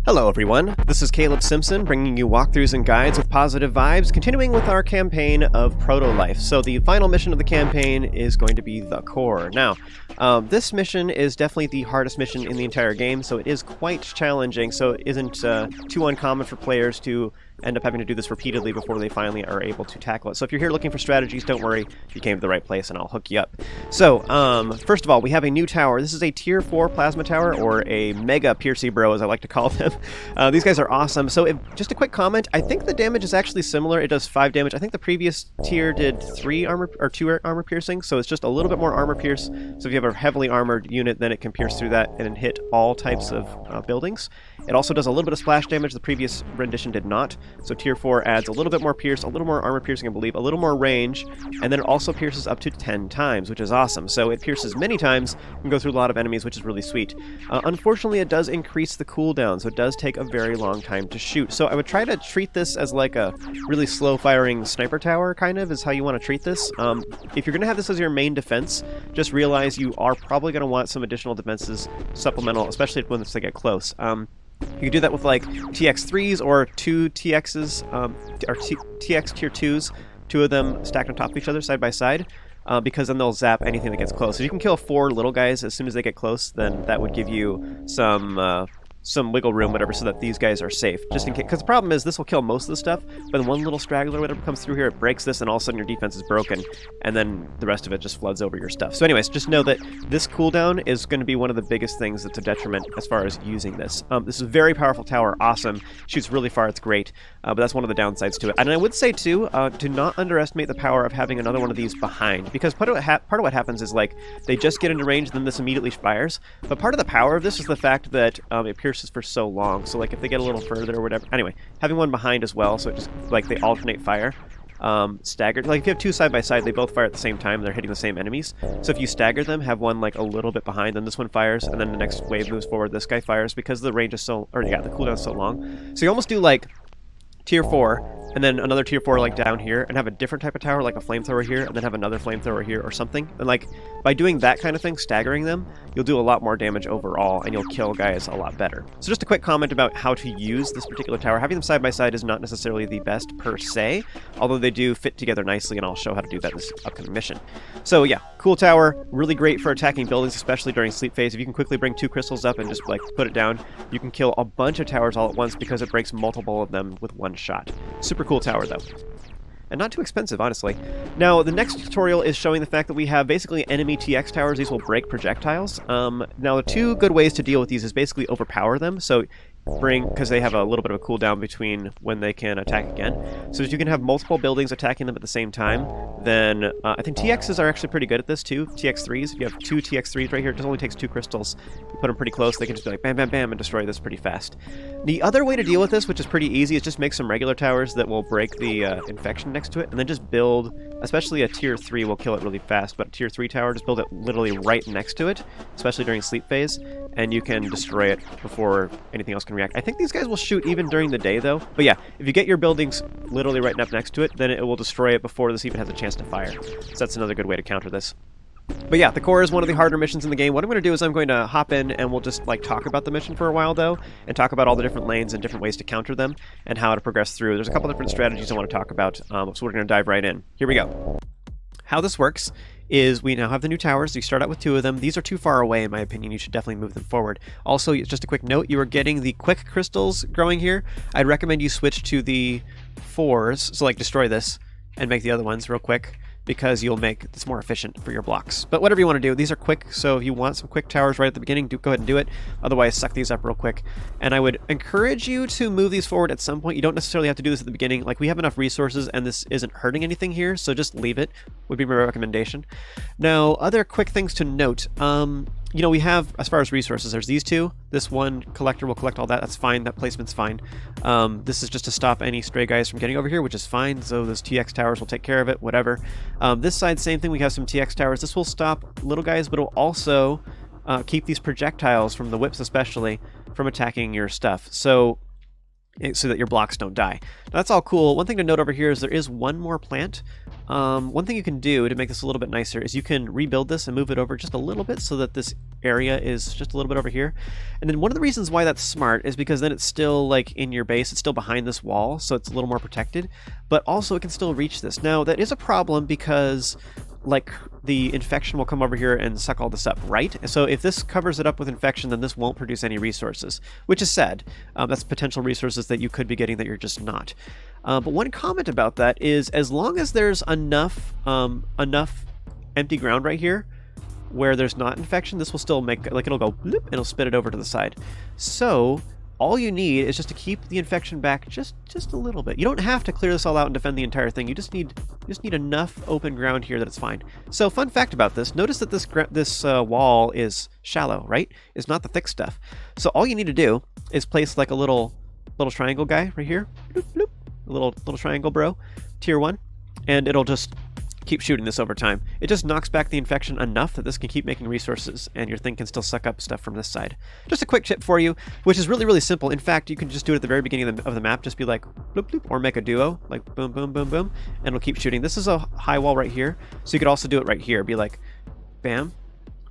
Hello everyone, this is Caleb Simpson bringing you walkthroughs and guides with positive vibes, continuing with our campaign of Protolife. So the final mission of the campaign is going to be the core. Now, this mission is definitely the hardest mission in the entire game, so it is quite challenging, so it isn't too uncommon for players to end up having to do this repeatedly before they finally are able to tackle it. So if you're here looking for strategies, don't worry, you came to the right place and I'll hook you up. So, first of all, we have a new tower. This is a tier 4 plasma tower, or a mega Piercy Bro as I like to call them. These guys are awesome. So just a quick comment, I think the damage is actually similar. It does 5 damage. I think the previous tier did 3 armor, or 2 armor piercing, so it's just a little bit more armor pierce. So if you have a heavily armored unit, then it can pierce through that and hit all types of buildings. It also does a little bit of splash damage. The previous rendition did not. So tier 4 adds a little bit more pierce, a little more armor piercing, I believe, a little more range, and then it also pierces up to 10 times, which is awesome. So it pierces many times and go through a lot of enemies, which is really sweet. Unfortunately, it does increase the cooldown, so it does take a very long time to shoot. So I would try to treat this as like a really slow-firing sniper tower, kind of, is how you want to treat this. If you're going to have this as your main defense, just realize you are probably going to want some additional defenses supplemental, especially once they get close. You can do that with like TX3s or 2 TXs, or TX tier 2s, 2 of them stacked on top of each other side by side, because then they'll zap anything that gets close. If you can kill 4 little guys as soon as they get close, then that would give you some wiggle room, whatever, so that these guys are safe. Just in case, because the problem is this will kill most of the stuff, but then one little straggler or whatever comes through here, it breaks this, and all of a sudden your defense is broken, and then the rest of it just floods over your stuff. So anyways, just know that this cooldown is going to be one of the biggest things that's a detriment as far as using this. This is a very powerful tower, awesome, shoots really far, it's great, but that's one of the downsides to it. And I would say too, do not underestimate the power of having another one of these behind, because part of what happens is, like, they just get into range, then this immediately fires, but part of the power of this is the fact that it pierces for so long, so like if they get a little further or whatever, anyway, having one behind as well, so it just, like, they alternate fire, staggered, like if you have 2 side by side, they both fire at the same time, they're hitting the same enemies, so if you stagger them, have one like a little bit behind, then this one fires, and then the next wave moves forward, this guy fires, because the range is so, or yeah, the cooldown is so long, so you almost do like tier 4, and then another tier 4 like down here, and have a different type of tower, like a flamethrower here, and then have another flamethrower here or something. And like, by doing that kind of thing, staggering them, you'll do a lot more damage overall, and you'll kill guys a lot better. So just a quick comment about how to use this particular tower. Having them side by side is not necessarily the best per se, although they do fit together nicely, and I'll show how to do that in this upcoming mission. So yeah, cool tower, really great for attacking buildings, especially during sleep phase. If you can quickly bring 2 crystals up and just like put it down, you can kill a bunch of towers all at once because it breaks multiple of them with one shot. Super cool tower though. And not too expensive, honestly. Now, the next tutorial is showing the fact that we have basically enemy TX towers. These will break projectiles. Now, the 2 good ways to deal with these is basically overpower them. So because they have a little bit of a cooldown between when they can attack again. So if you can have multiple buildings attacking them at the same time, then I think TXs are actually pretty good at this too. TX3s, if you have 2 TX3s right here, it just only takes 2 crystals. You put them pretty close, they can just be like bam, bam, bam, and destroy this pretty fast. The other way to deal with this, which is pretty easy, is just make some regular towers that will break the infection next to it, and then just build, especially a tier 3 will kill it really fast, but a tier 3 tower, just build it literally right next to it, especially during sleep phase, and you can destroy it before anything else can react. I think these guys will shoot even during the day, though. But yeah, if you get your buildings literally right up next to it, then it will destroy it before this even has a chance to fire. So that's another good way to counter this. But yeah, the core is one of the harder missions in the game. What I'm going to do is I'm going to hop in and we'll just like talk about the mission for a while, though, and talk about all the different lanes and different ways to counter them and how to progress through. There's a couple different strategies I want to talk about, so we're going to dive right in. Here we go. How this works is we now have the new towers. You start out with 2 of them. These are too far away, in my opinion. You should definitely move them forward. Also, just a quick note, you are getting the quick crystals growing here. I'd recommend you switch to the 4s, so like destroy this and make the other ones real quick, because you'll make this more efficient for your blocks. But whatever you want to do, these are quick, so if you want some quick towers right at the beginning, go ahead and do it. Otherwise, suck these up real quick. And I would encourage you to move these forward at some point. You don't necessarily have to do this at the beginning. Like, we have enough resources, and this isn't hurting anything here, so just leave it, would be my recommendation. Now, other quick things to note. You know, we have, as far as resources, there's these 2. This one collector will collect all that. That's fine. That placement's fine. This is just to stop any stray guys from getting over here, which is fine. So those TX towers will take care of it, whatever. This side, same thing. We have some TX towers. This will stop little guys, but it will also keep these projectiles, from the whips especially, from attacking your stuff. So that your blocks don't die. Now, that's all cool. One thing to note over here is there is one more plant one thing you can do to make this a little bit nicer is you can rebuild this and move it over just a little bit so that this area is just a little bit over here. And then one of the reasons why that's smart is because then it's still like in your base, it's still behind this wall, so it's a little more protected, but also it can still reach this. Now that is a problem because like the infection will come over here and suck all this up, right? So if this covers it up with infection, then this won't produce any resources, which is sad. That's potential resources that you could be getting that you're just not. But one comment about that is as long as there's enough empty ground right here where there's not infection, this will still make, like it'll go bloop, and it'll spit it over to the side. So all you need is just to keep the infection back just a little bit. You don't have to clear this all out and defend the entire thing. You just need enough open ground here that it's fine. So fun fact about this, notice that this wall is shallow, right? It's not the thick stuff. So all you need to do is place like a little triangle guy right here. Bloop, bloop. A little triangle bro, tier 1, and it'll just keep shooting this over time. It just knocks back the infection enough that this can keep making resources and your thing can still suck up stuff from this side. Just a quick tip for you, which is really simple. In fact, you can just do it at the very beginning of the map, just be like bloop bloop, or make a duo, like boom boom boom boom, and it'll keep shooting. This is a high wall right here, so you could also do it right here, be like bam,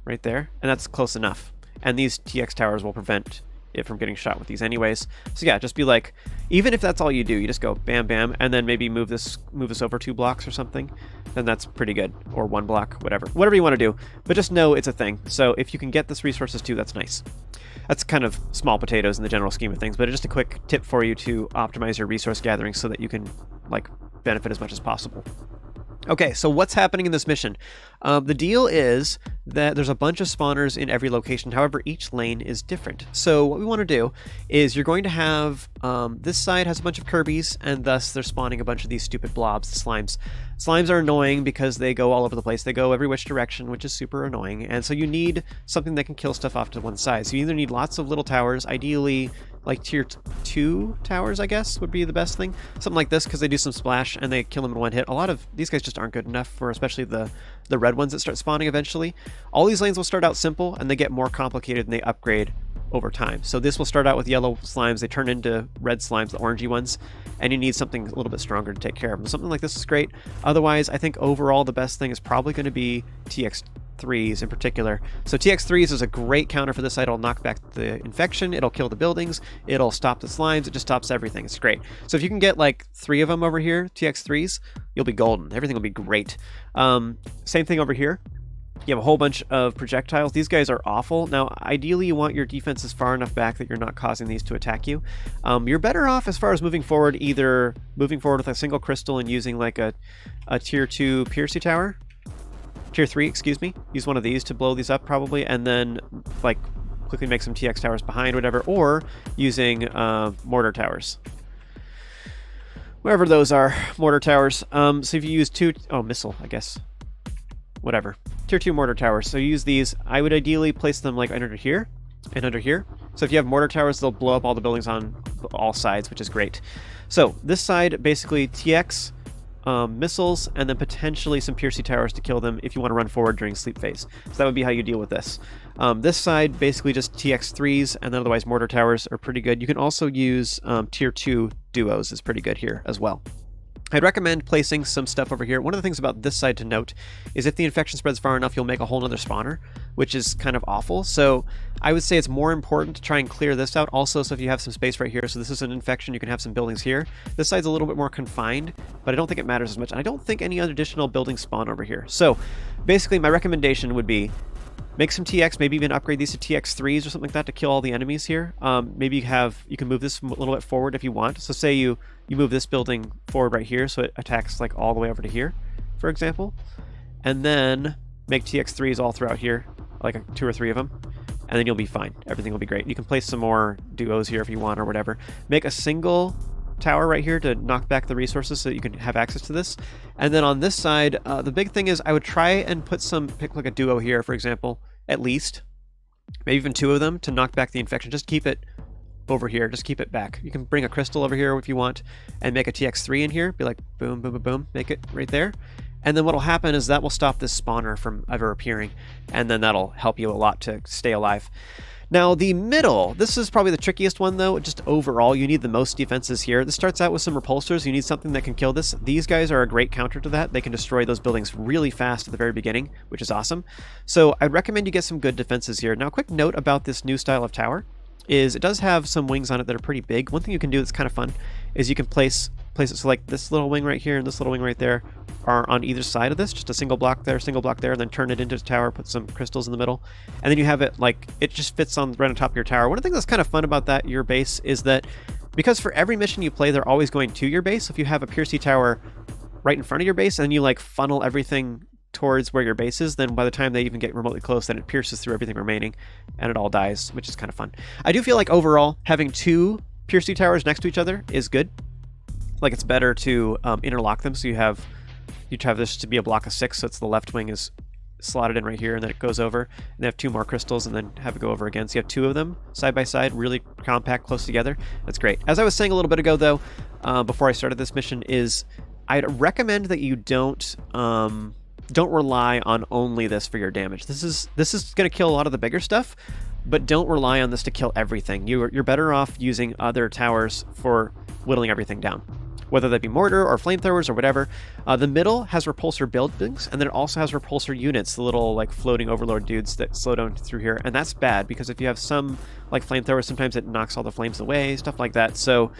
right there, and that's close enough. And these TX towers will prevent it from getting shot with these anyways. So yeah, just be like, even if that's all you do, you just go bam bam, and then maybe move this over 2 blocks or something, then that's pretty good, or 1 block, whatever you want to do, but just know it's a thing. So if you can get this resources too, that's nice. That's kind of small potatoes in the general scheme of things, but it's just a quick tip for you to optimize your resource gathering so that you can like benefit as much as possible. Okay, so what's happening in this mission? The deal is that there's a bunch of spawners in every location, however each lane is different. So what we want to do is you're going to have, this side has a bunch of Kirby's, and thus they're spawning a bunch of these stupid blobs, the slimes. Slimes are annoying because they go all over the place. They go every which direction, which is super annoying, and so you need something that can kill stuff off to one side. So you either need lots of little towers, ideally like tier 2 towers, I guess, would be the best thing. Something like this, because they do some splash and they kill them in one hit. A lot of these guys just aren't good enough for especially the red ones that start spawning eventually. All these lanes will start out simple and they get more complicated and they upgrade over time. So this will start out with yellow slimes, they turn into red slimes, the orangey ones, and you need something a little bit stronger to take care of them. Something like this is great. Otherwise, I think overall the best thing is probably going to be TX3s in particular. So TX3s is a great counter for this side. It'll knock back the infection, it'll kill the buildings, it'll stop the slimes, it just stops everything. It's great. So if you can get like 3 of them over here, TX3s, you'll be golden. Everything will be great. Same thing over here. You have a whole bunch of projectiles. These guys are awful. Now, ideally, you want your defenses far enough back that you're not causing these to attack you. You're better off as far as moving forward, either moving forward with a single crystal and using like a tier 2 Piercy tower. Tier 3, excuse me. Use one of these to blow these up probably, and then like quickly make some TX towers behind, whatever, or using mortar towers. Wherever those are, mortar towers. So if you use 2, missile, I guess. Whatever. Tier 2 mortar towers. So you use these. I would ideally place them like under here and under here. So if you have mortar towers, they'll blow up all the buildings on all sides, which is great. So this side, basically TX, missiles, and then potentially some Piercy towers to kill them if you want to run forward during sleep phase. So that would be how you deal with this. This side, basically just TX3s, and then otherwise mortar towers are pretty good. You can also use tier 2 duos is pretty good here as well. I'd recommend placing some stuff over here. One of the things about this side to note is if the infection spreads far enough, you'll make a whole nother spawner, which is kind of awful. So I would say it's more important to try and clear this out. Also, so if you have some space right here, so this is an infection, you can have some buildings here. This side's a little bit more confined, but I don't think it matters as much. And I don't think any other additional buildings spawn over here. So basically my recommendation would be make some TX, maybe even upgrade these to TX3s or something like that to kill all the enemies here. Maybe you can move this a little bit forward if you want. So say you move this building forward right here so it attacks like all the way over to here, for example. And then make TX3s all throughout here, like 2 or 3 of them. And then you'll be fine. Everything will be great. You can place some more duos here if you want or whatever. Make a single tower right here to knock back the resources so that you can have access to this. And then on this side, the big thing is I would try and pick like a duo here, for example, at least. Maybe even 2 of them to knock back the infection. Just keep it over here. Just keep it back. You can bring a crystal over here if you want and make a TX3 in here. Be like boom, boom, boom, boom. Make it right there. And then what will happen is that will stop this spawner from ever appearing. And then that'll help you a lot to stay alive. Now, the middle, this is probably the trickiest one, though. Just overall, you need the most defenses here. This starts out with some repulsors. You need something that can kill this. These guys are a great counter to that. They can destroy those buildings really fast at the very beginning, which is awesome. So I'd recommend you get some good defenses here. Now, a quick note about this new style of tower is it does have some wings on it that are pretty big. One thing you can do that's kind of fun is you can place it so like this little wing right here and this little wing right there are on either side of this, just a single block there, and then turn it into a tower, put some crystals in the middle, and then you have it like it just fits on right on top of your tower. One of the things that's kind of fun about that, your base, is that because for every mission you play, they're always going to your base. If you have a Piercy tower right in front of your base and you like funnel everything towards where your base is, then by the time they even get remotely close, then it pierces through everything remaining and it all dies, which is kind of fun. I do feel like overall having two Piercy towers next to each other is good. Like it's better to interlock them, so you have this to be a block of 6, so it's the left wing is slotted in right here, and then it goes over, and they have 2 more crystals, and then have it go over again. So you have 2 of them side by side, really compact, close together. That's great. As I was saying a little bit ago, though, before I started this mission, is I'd recommend that you don't rely on only this for your damage. This is going to kill a lot of the bigger stuff, but don't rely on this to kill everything. You're better off using other towers for whittling everything down, whether that be mortar or flamethrowers or whatever. The middle has repulsor buildings, and then it also has repulsor units, the little like floating overlord dudes that slow down through here, and that's bad because if you have some like flamethrowers, sometimes it knocks all the flames away, stuff like that. So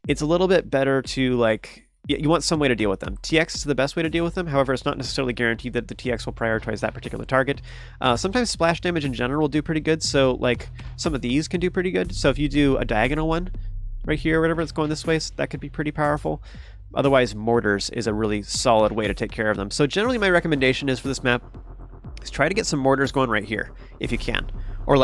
it's a little bit better to like, you want some way to deal with them. TX is the best way to deal with them. However, it's not necessarily guaranteed that the TX will prioritize that particular target. Sometimes splash damage in general will do pretty good. So like some of these can do pretty good. So if you do a diagonal one right here or whatever that's going this way, so that could be pretty powerful. Otherwise, mortars is a really solid way to take care of them. So generally my recommendation is for this map is try to get some mortars going right here if you can. Or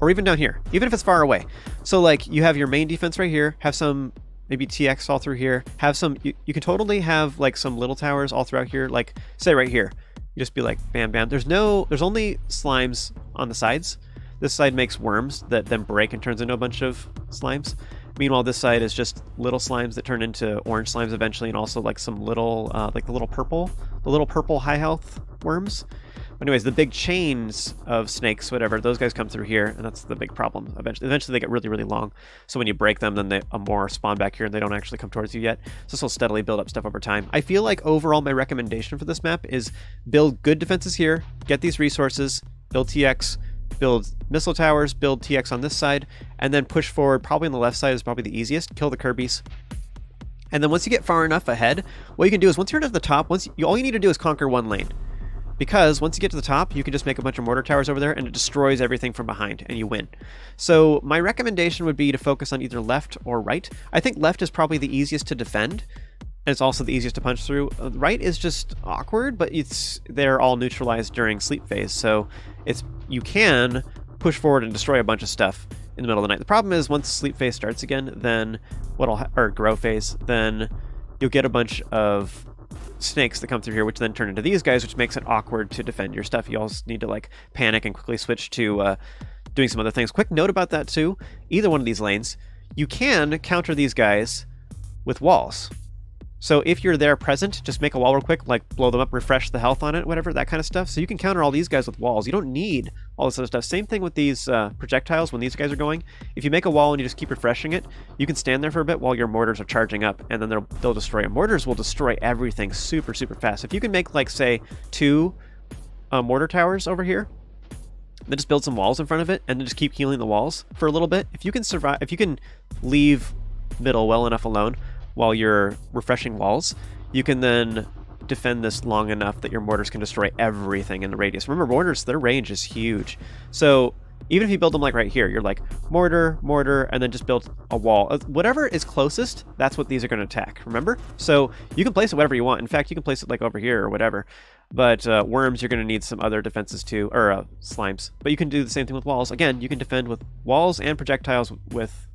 even down here, even if it's far away. So like you have your main defense right here, have some maybe TX all through here, have some, you can totally have like some little towers all throughout here, like say right here, you just be like bam bam. There's only slimes on the sides. This side makes worms that then break and turns into a bunch of slimes. Meanwhile, this side is just little slimes that turn into orange slimes eventually, and also like some little like the little purple high health worms. Anyways, the big chains of snakes, whatever, those guys come through here, and that's the big problem. Eventually they get really, really long. So when you break them, then more spawn back here, and they don't actually come towards you yet. So this will steadily build up stuff over time. I feel like overall my recommendation for this map is build good defenses here, get these resources, build TX, build missile towers, build TX on this side, and then push forward. Probably on the left side is probably the easiest. Kill the Kirby's. And then once you get far enough ahead, what you can do is once you're at the top, all you need to do is conquer one lane. Because once you get to the top, you can just make a bunch of mortar towers over there and it destroys everything from behind and you win. So my recommendation would be to focus on either left or right. I think left is probably the easiest to defend, and it's also the easiest to punch through. Right is just awkward, but they're all neutralized during sleep phase, so you can push forward and destroy a bunch of stuff in the middle of the night. The problem is once sleep phase starts again, then or grow phase, then you'll get a bunch of snakes that come through here, which then turn into these guys, which makes it awkward to defend your stuff. You also need to like panic and quickly switch to doing some other things. Quick note about that too, either one of these lanes, you can counter these guys with walls. So if you're there present, just make a wall real quick, like blow them up, refresh the health on it, whatever, that kind of stuff. So you can counter all these guys with walls. You don't need all this other stuff. Same thing with these projectiles when these guys are going. If you make a wall and you just keep refreshing it, you can stand there for a bit while your mortars are charging up, and then they'll destroy it. Mortars will destroy everything super, super fast. If you can make, like, say, 2 mortar towers over here, then just build some walls in front of it, and then just keep healing the walls for a little bit. If you can survive, if you can leave middle well enough alone while you're refreshing walls, you can then defend this long enough that your mortars can destroy everything in the radius. Remember, mortars, their range is huge. So even if you build them like right here, you're like mortar, and then just build a wall. Whatever is closest, that's what these are going to attack, remember? So you can place it whatever you want. In fact, you can place it like over here or whatever. But worms, you're going to need some other defenses too, or slimes. But you can do the same thing with walls. Again, you can defend with walls and projectiles with,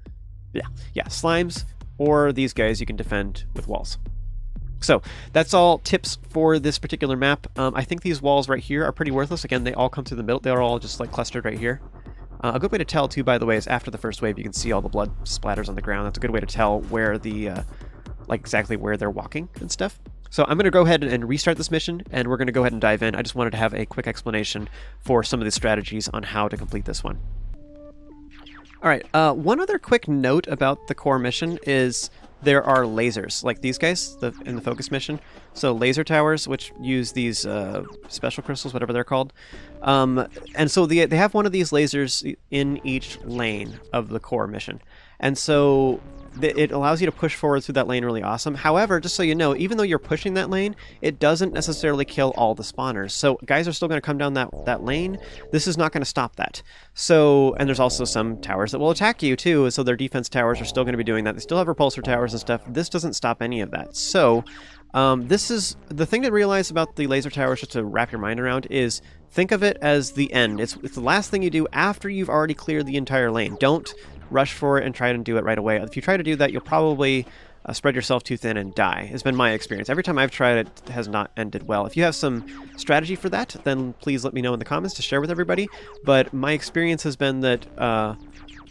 yeah, slimes, or these guys you can defend with walls. So that's all tips for this particular map. I think these walls right here are pretty worthless. Again, they all come through the middle. They're all just like clustered right here. A good way to tell too, by the way, is after the first wave, you can see all the blood splatters on the ground. That's a good way to tell where the, like exactly where they're walking and stuff. So I'm going to go ahead and restart this mission, and we're going to go ahead and dive in. I just wanted to have a quick explanation for some of the strategies on how to complete this one. All right, one other quick note about the core mission is there are lasers, like these guys in the focus mission. So laser towers, which use these special crystals, whatever they're called. And so they have one of these lasers in each lane of the core mission. And so it allows you to push forward through that lane really awesome. However, just so you know, even though you're pushing that lane, it doesn't necessarily kill all the spawners. So guys are still going to come down that lane. This is not going to stop that. So, and there's also some towers that will attack you too, so their defense towers are still going to be doing that. They still have repulsor towers and stuff. This doesn't stop any of that. So, this is the thing to realize about the laser towers, just to wrap your mind around, is think of it as the end. It's the last thing you do after you've already cleared the entire lane. Don't rush for it and try to do it right away. If you try to do that, you'll probably spread yourself too thin and die. It's been my experience. Every time I've tried it, it has not ended well. If you have some strategy for that, then please let me know in the comments to share with everybody. But my experience has been that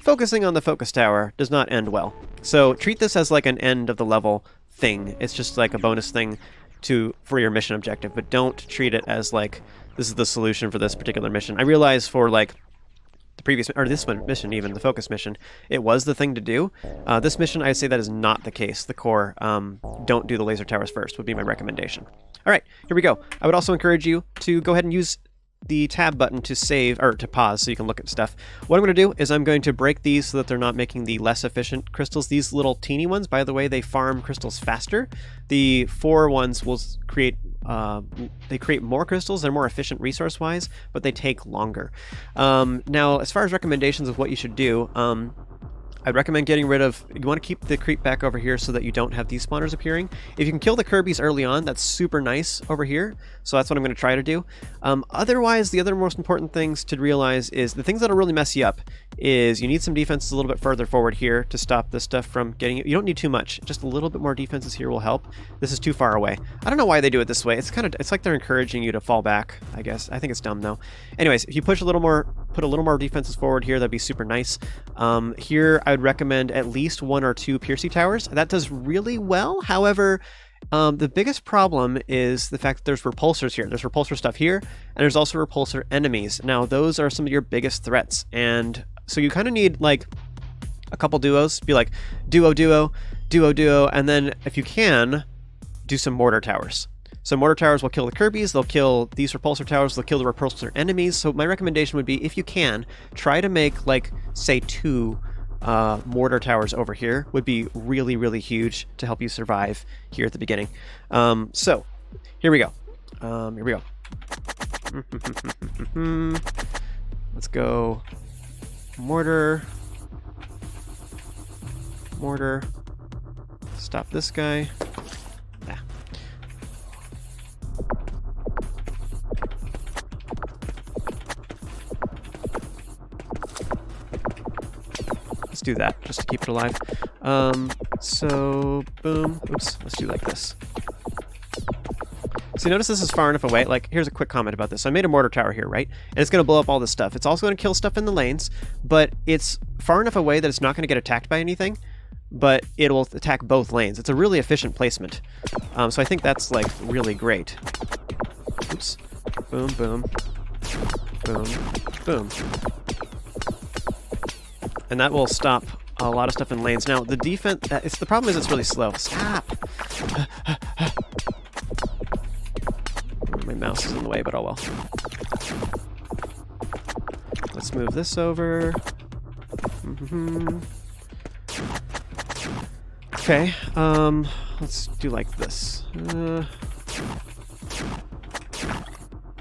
focusing on the focus tower does not end well. So treat this as like an end of the level thing. It's just like a bonus thing for your mission objective, but don't treat it as like this is the solution for this particular mission. I realize for like the previous, or this one mission even, the focus mission, it was the thing to do. This mission, I'd say that is not the case. The core, don't do the laser towers first, would be my recommendation. All right, here we go. I would also encourage you to go ahead and use the tab button to save, or to pause so you can look at stuff. What I'm going to do is I'm going to break these so that they're not making the less efficient crystals. These little teeny ones, by the way, they farm crystals faster. The 4 ones will create they create more crystals. They're more efficient resource-wise, but they take longer. Now, as far as recommendations of what you should do, I'd recommend getting rid of, you want to keep the creep back over here so that you don't have these spawners appearing. If you can kill the Kirby's early on, that's super nice over here. So that's what I'm going to try to do. Otherwise, the other most important things to realize is the things that'll really mess you up is you need some defenses a little bit further forward here to stop this stuff from getting you. You don't need too much. Just a little bit more defenses here will help. This is too far away. I don't know why they do it this way. It's like they're encouraging you to fall back, I guess. I think it's dumb though. Anyways, if you push a little more, put a little more defenses forward here, that'd be super nice. Here, I would recommend at least 1 or 2 Piercy towers. That does really well. However, the biggest problem is the fact that there's repulsors here. There's repulsor stuff here, and there's also repulsor enemies. Now, those are some of your biggest threats, and so you kind of need like a couple duos. Be like duo, duo, duo, duo, and then if you can, do some mortar towers. So mortar towers will kill the Kirby's, they'll kill these repulsor towers, they'll kill the repulsor enemies. So my recommendation would be, if you can, try to make like, say 2 mortar towers over here would be really, really huge to help you survive here at the beginning. So here we go. Here we go. Let's go mortar. Mortar. Stop this guy. Ah. Let's do that, just to keep it alive. So, boom. Oops, let's do like this. So you notice this is far enough away. Like, here's a quick comment about this. So I made a mortar tower here, right? And it's going to blow up all this stuff. It's also going to kill stuff in the lanes, but it's far enough away that it's not going to get attacked by anything, but it'll attack both lanes. It's a really efficient placement. So I think that's, like, really great. Oops. Boom, boom. Boom, boom. And that will stop a lot of stuff in lanes. Now, the defense... the problem is it's really slow. Stop! My mouse is in the way, but oh well. Let's move this over. Okay, let's do like this.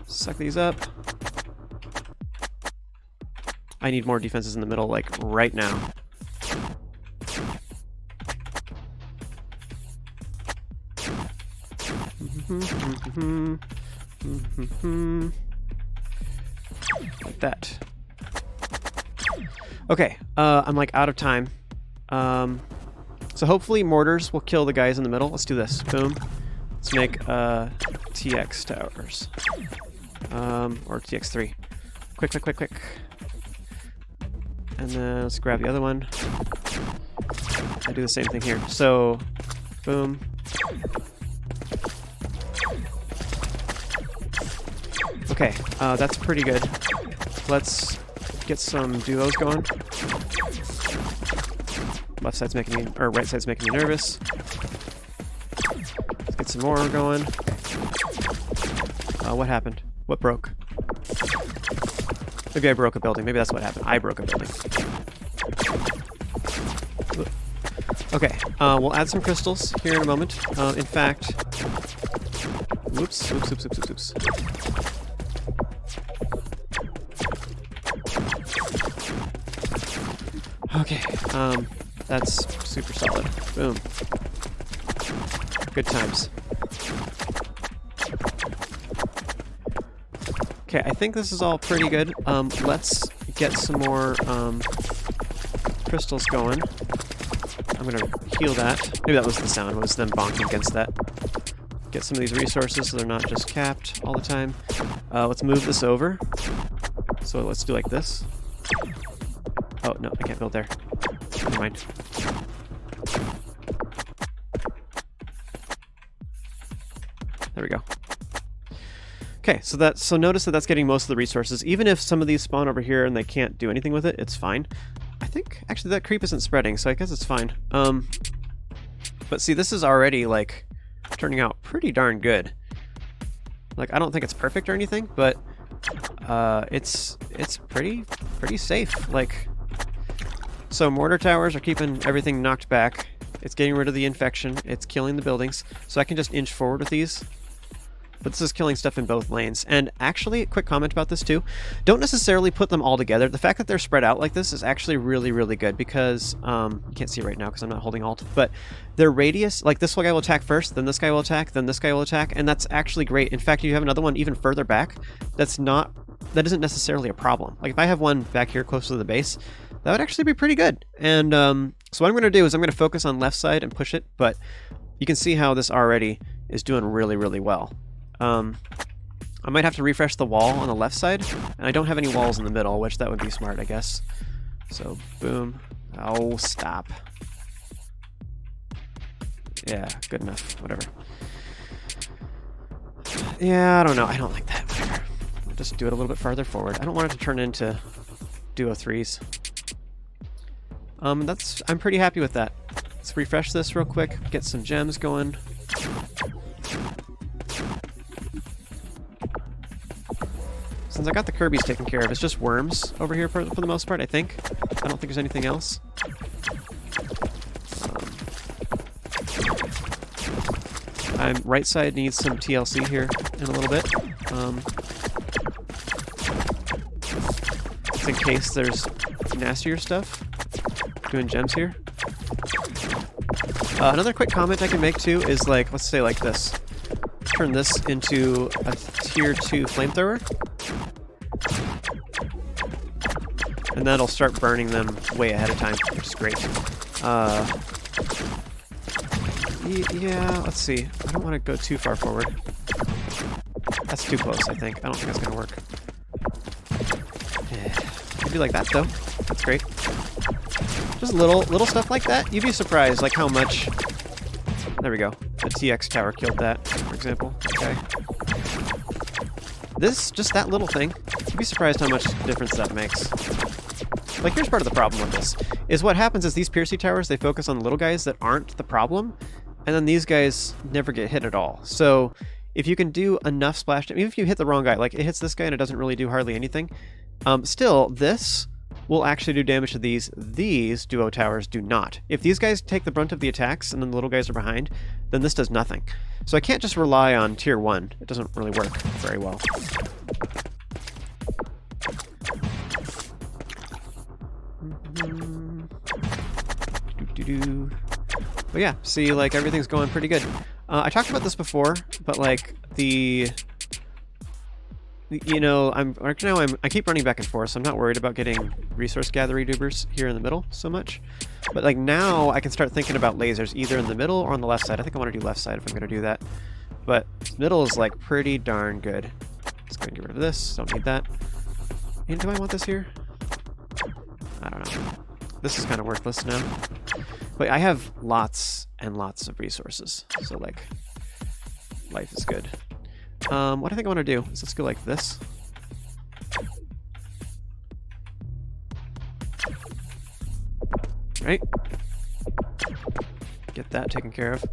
Suck these up. I need more defenses in the middle, like, right now. Like that. Okay, I'm like out of time. So hopefully mortars will kill the guys in the middle. Let's do this. Boom. Let's make TX towers. Or TX3. Quick, quick, quick, quick. And then let's grab the other one. I do the same thing here. So, boom. Okay, that's pretty good. Let's get some duos going. Left side's making me, or right side's making me nervous. Let's get some more going. What happened? What broke? Maybe I broke a building. Maybe that's what happened. I broke a building. Okay, we'll add some crystals here in a moment. In fact, oops. Okay, that's super solid. Boom. Good times. Okay, I think this is all pretty good. Let's get some more crystals going. I'm gonna heal that. Maybe that was the sound, it was them bonking against that. Get some of these resources so they're not just capped all the time. Let's move this over. So let's do like this. Oh, no, I can't build there. Never mind. There we go. Okay, so notice that that's getting most of the resources. Even if some of these spawn over here and they can't do anything with it, it's fine. I think, actually, that creep isn't spreading, so I guess it's fine. But see, this is already, like, turning out pretty darn good. Like, I don't think it's perfect or anything, but it's pretty safe. Like, so mortar towers are keeping everything knocked back. It's getting rid of the infection. It's killing the buildings. So I can just inch forward with these. But this is killing stuff in both lanes. And actually, a quick comment about this too. Don't necessarily put them all together. The fact that they're spread out like this is actually really, really good because, you can't see right now because I'm not holding Alt, but their radius, like this guy will attack first, then this guy will attack, then this guy will attack, and that's actually great. In fact, you have another one even further back that isn't necessarily a problem. Like if I have one back here close to the base, that would actually be pretty good. And so what I'm going to do is I'm going to focus on left side and push it, but you can see how this already is doing really, really well. I might have to refresh the wall on the left side, and I don't have any walls in the middle, which that would be smart, I guess. So, boom. Oh, stop. Yeah, good enough. Whatever. Yeah, I don't know. I don't like that. Whatever. I'll just do it a little bit farther forward. I don't want it to turn into duo threes. I'm pretty happy with that. Let's refresh this real quick, get some gems going. Since I got the Kirby's taken care of, it's just worms over here for the most part, I think. I don't think there's anything else. Right side needs some TLC here in a little bit. Just in case there's nastier stuff. Doing gems here. Another quick comment I can make too is like, let's say like this. Turn this into a tier 2 flamethrower. And that'll start burning them way ahead of time, which is great. Yeah, let's see. I don't want to go too far forward. That's too close, I think. I don't think that's going to work. Yeah. Maybe like that, though. That's great. Just little stuff like that. You'd be surprised, like, how much... There we go. The TX tower killed that, for example. Okay. Just that little thing. You'd be surprised how much difference that makes. Like, here's part of the problem with this. Is what happens is these Piercy towers, they focus on the little guys that aren't the problem, and then these guys never get hit at all. So, if you can do enough splash damage, even if you hit the wrong guy, like, it hits this guy and it doesn't really do hardly anything, still, this will actually do damage to these. These duo towers do not. If these guys take the brunt of the attacks and then the little guys are behind, then this does nothing. So I can't just rely on tier 1. It doesn't really work very well. But yeah, see, like, everything's going pretty good. I talked about this before, but like you know, I keep running back and forth, so I'm not worried about getting resource gathering dubers here in the middle so much. But like now, I can start thinking about lasers either in the middle or on the left side. I think I want to do left side if I'm going to do that. But middle is like pretty darn good. Let's go and get rid of this. Don't need that. And do I want this here? I don't know. This is kind of worthless now. But I have lots and lots of resources, so like life is good. What I think I want to do is let's go like this. Right? get that taken care of.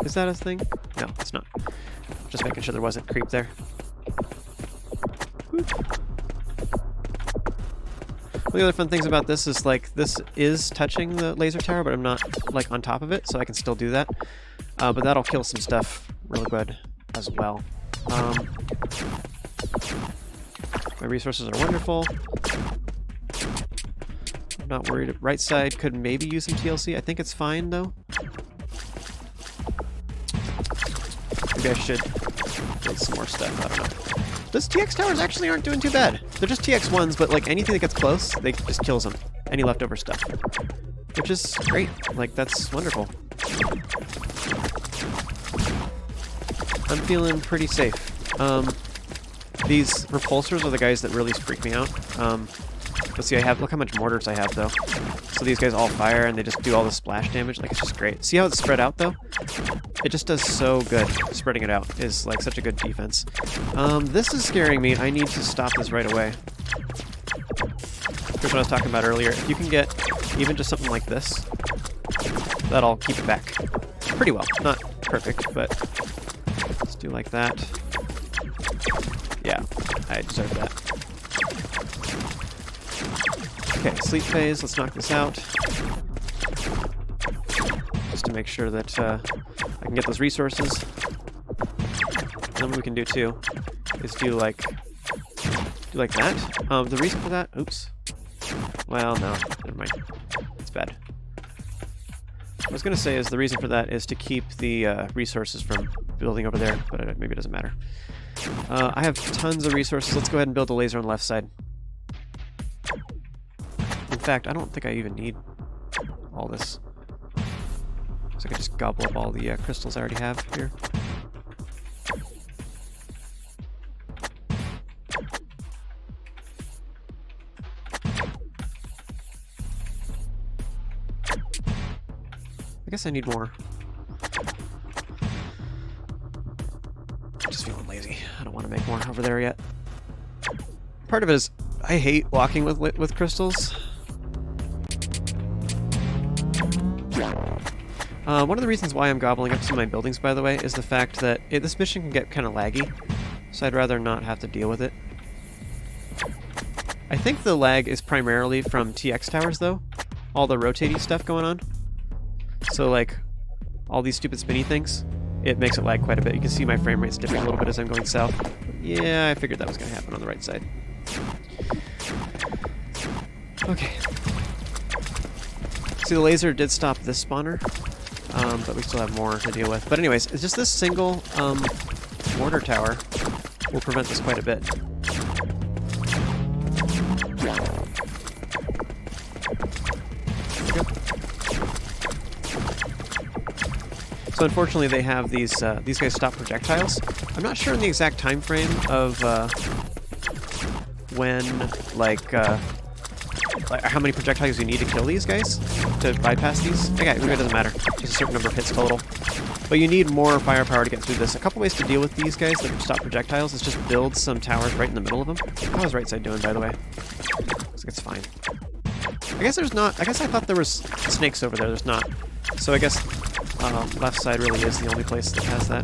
Is that a thing? No, it's not. Just making sure there wasn't creep there. Whoop. One of the other fun things about this is, like, this is touching the laser tower, but I'm not, like, on top of it, so I can still do that. But that'll kill some stuff real good as well. My resources are wonderful. I'm not worried. Right side could maybe use some TLC. I think it's fine, though. Maybe I should build some more stuff. I don't know. Those TX towers actually aren't doing too bad. They're just TX1s, but like anything that gets close, they just kills them. Any leftover stuff. Which is great. Like, that's wonderful. I'm feeling pretty safe. These repulsors are the guys that really freak me out. Let's see, look how much mortars I have, though. So these guys all fire, and they just do all the splash damage. Like, it's just great. See how it's spread out, though? It just does so good. Spreading it out is, like, such a good defense. This is scaring me. I need to stop this right away. Here's what I was talking about earlier. If you can get even just something like this, that'll keep it back pretty well. Not perfect, but let's do like that. Yeah, I deserve that. Okay, sleep phase. Let's knock this out. Just to make sure that I can get those resources. And then what we can do too is do like that. The reason for that, oops. Well, no, never mind. It's bad. What I was gonna say is the reason for that is to keep the resources from building over there, but maybe it doesn't matter. I have tons of resources. Let's go ahead and build a laser on the left side. In fact, I don't think I even need all this. So I can just gobble up all the crystals I already have here. I guess I need more. Just feeling lazy. I don't want to make more over there yet. Part of it is I hate walking with crystals. One of the reasons why I'm gobbling up some of my buildings, by the way, is the fact that this mission can get kind of laggy, so I'd rather not have to deal with it. I think the lag is primarily from TX towers, though. All the rotating stuff going on. So, like, all these stupid spinny things, it makes it lag quite a bit. You can see my frame rate's dipping a little bit as I'm going south. Yeah, I figured that was going to happen on the right side. Okay. See, the laser did stop this spawner, but we still have more to deal with. But anyways, it's just this single mortar tower will prevent this quite a bit. There we go. So unfortunately, they have these guys stop projectiles. I'm not sure in the exact time frame of when, like how many projectiles you need to kill these guys to bypass these. Okay, maybe it doesn't matter. Just a certain number of hits total. But you need more firepower to get through this. A couple ways to deal with these guys that stop projectiles is just build some towers right in the middle of them. How is right side doing, by the way? Looks like it's fine. I guess there's not. I guess I thought there was snakes over there. There's not. So I guess left side really is the only place that has that.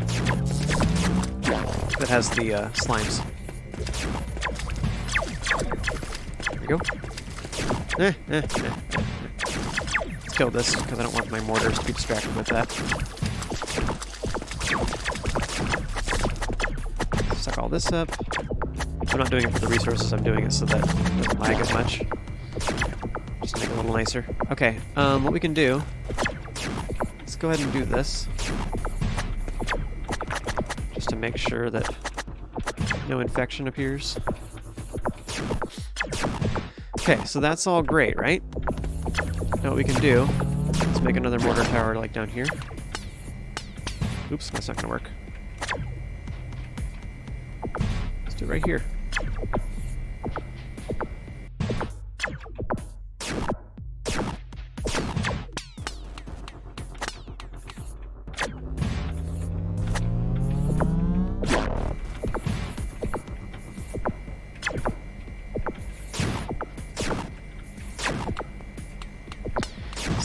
That has the slimes. There we go. Let's kill this, because I don't want my mortars to be distracted with that. Suck all this up. I'm not doing it for the resources, I'm doing it so that it doesn't lag as much. Just to make it a little nicer. Okay, what we can do... Let's go ahead and do this. Just to make sure that no infection appears. Okay, so that's all great, right? Now what we can do is make another mortar tower like down here. Oops, that's not gonna work. Let's do it right here.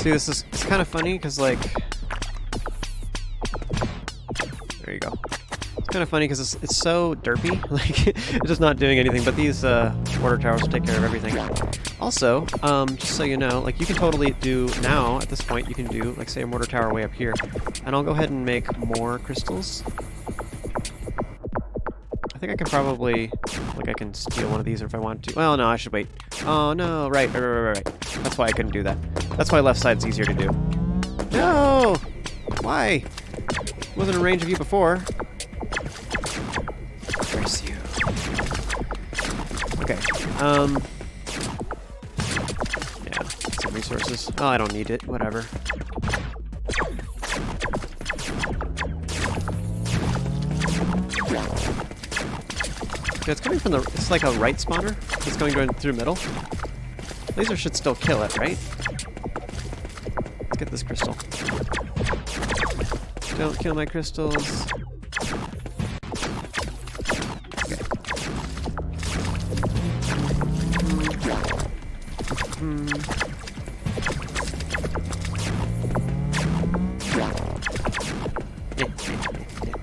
See, it's kind of funny because, like, there you go. It's kind of funny because it's so derpy, like it's just not doing anything. But these mortar towers will take care of everything. Also, just so you know, like you can totally do now at this point. You can do, like, say, a mortar tower way up here, and I'll go ahead and make more crystals. I think I can probably, like, I can steal one of these if I want to. Well, no, I should wait. Oh no, right. That's why I couldn't do that. That's why left side's easier to do. No! Why? Wasn't in range of you before. Where's you? Okay. Yeah, some resources. Oh, I don't need it. Whatever. Yeah, it's coming from the... It's like a right spawner. It's going through middle. Laser should still kill it, right? Let's get this crystal. Don't kill my crystals. Okay.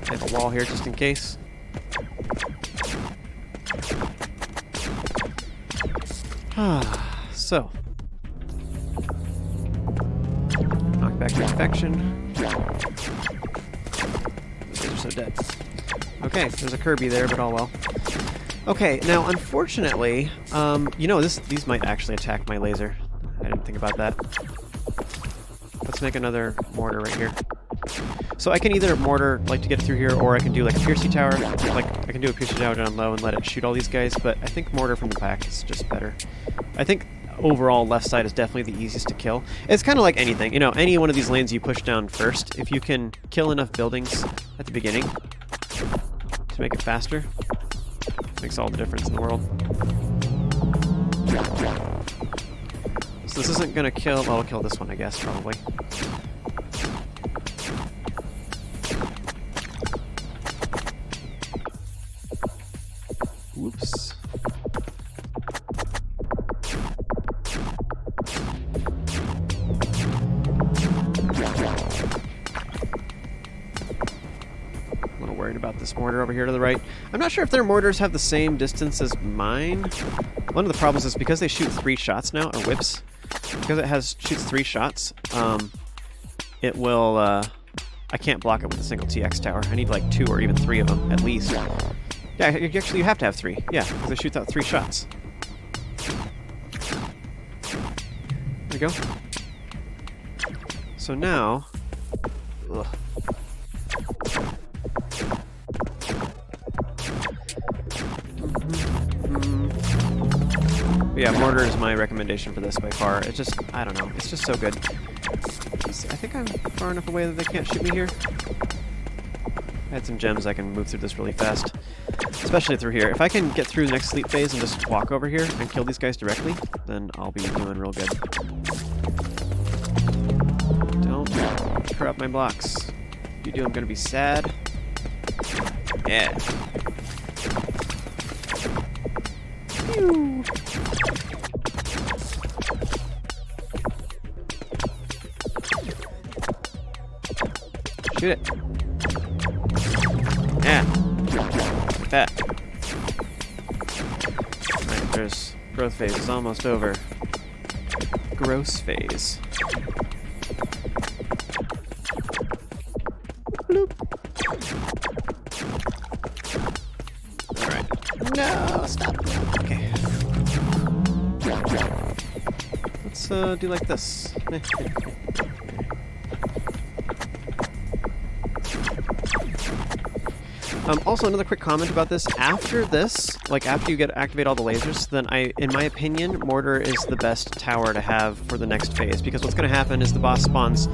I have a wall here just in case. So, knock back the infection. These are so dead. Okay, there's a Kirby there, but all well. Okay, now unfortunately, you know, these might actually attack my laser. I didn't think about that. Let's make another mortar right here. So I can either mortar, like, to get through here, or I can do, like, a piercy tower. Like, I can do a piercy tower down low and let it shoot all these guys, but I think mortar from the back is just better. I think overall left side is definitely the easiest to kill. It's kind of like anything, you know, any one of these lanes you push down first, if you can kill enough buildings at the beginning to make it faster, it makes all the difference in the world. So this isn't gonna kill, well, I'll kill this one, I guess, probably. Whoops. A little worried about this mortar over here to the right. I'm not sure if their mortars have the same distance as mine. One of the problems is because they shoot 3 shots now, or whips, because it shoots 3 shots, it will, I can't block it with a single TX tower. I need like 2 or even 3 of them, at least. Yeah, actually you have to have 3. Yeah, because it shoots out 3 shots. There you go. So now... Ugh. But yeah, mortar is my recommendation for this by far. It's just, I don't know, it's just so good. I think I'm far enough away that they can't shoot me here. I had some gems, I can move through this really fast. Especially through here. If I can get through the next sleep phase and just walk over here and kill these guys directly, then I'll be doing real good. Don't corrupt my blocks. If you do, I'm gonna be sad. Yeah. Pew. Shoot it. Yeah. Like that. Alright, there's growth phase is almost over. Gross phase. Bloop. Alright. No, stop. Okay. Let's do like this. Also, another quick comment about this. After this, like after you activate all the lasers, then in my opinion, mortar is the best tower to have for the next phase. Because what's going to happen is the boss spawns.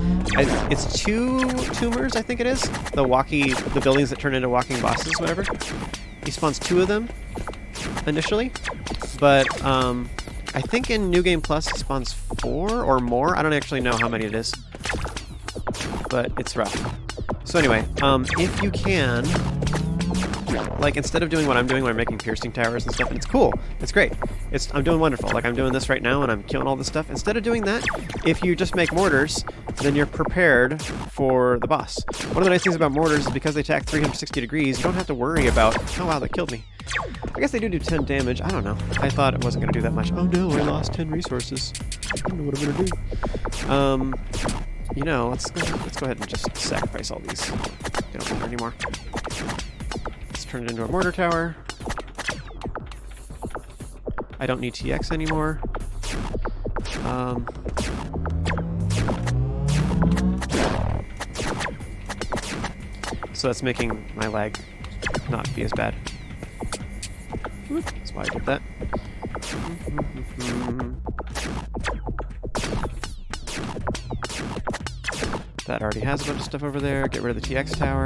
It's 2 tumors, I think it is. The buildings that turn into walking bosses, whatever. He spawns 2 of them initially, but I think in New Game Plus he spawns 4 or more. I don't actually know how many it is, but it's rough. So anyway, if you can Like, instead of doing what I'm doing where I'm making piercing towers and stuff, and it's cool. It's great. I'm doing wonderful. Like, I'm doing this right now, and I'm killing all this stuff. Instead of doing that, if you just make mortars, then you're prepared for the boss. One of the nice things about mortars is because they attack 360 degrees, you don't have to worry about... Oh, wow, that killed me. I guess they do 10 damage. I don't know. I thought it wasn't going to do that much. Oh, no, I lost 10 resources. I don't know what I'm going to do. You know, let's go ahead and just sacrifice all these. They don't matter anymore. Let's turn it into a mortar tower. I don't need TX anymore. So that's making my lag not be as bad. That's why I did that. That already has a bunch of stuff over there. Get rid of the TX tower.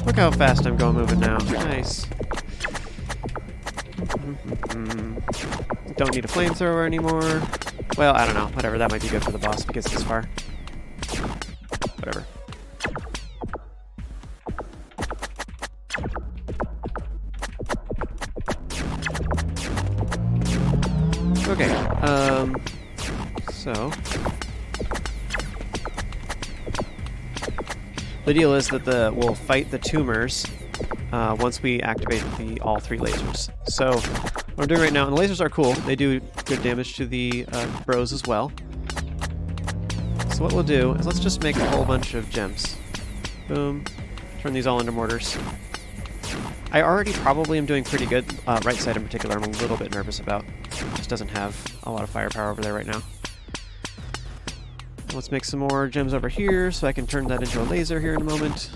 Look how fast I'm going moving now. Nice. Don't need a flamethrower anymore. Well, I don't know. Whatever. That might be good for the boss if he gets this far. Whatever. Okay. So... the deal is that we'll fight the tumors once we activate all 3 lasers. So what I'm doing right now, and the lasers are cool. They do good damage to the bros as well. So what we'll do is let's just make a whole bunch of gems. Boom. Turn these all into mortars. I already probably am doing pretty good. Right side in particular I'm a little bit nervous about. It just doesn't have a lot of firepower over there right now. Let's make some more gems over here so I can turn that into a laser here in a moment.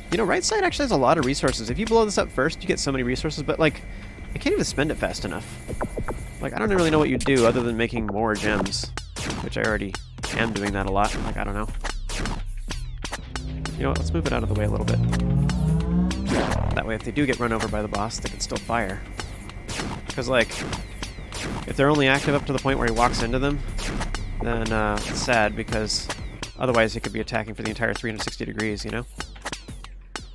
You know, right side actually has a lot of resources. If you blow this up first, you get so many resources, but like, I can't even spend it fast enough. Like, I don't really know what you'd do other than making more gems, which I already am doing that a lot. Like, I don't know. You know what, let's move it out of the way a little bit. That way if they do get run over by the boss, they can still fire. Because, like, if they're only active up to the point where he walks into them, then it's sad, because otherwise he could be attacking for the entire 360 degrees, you know?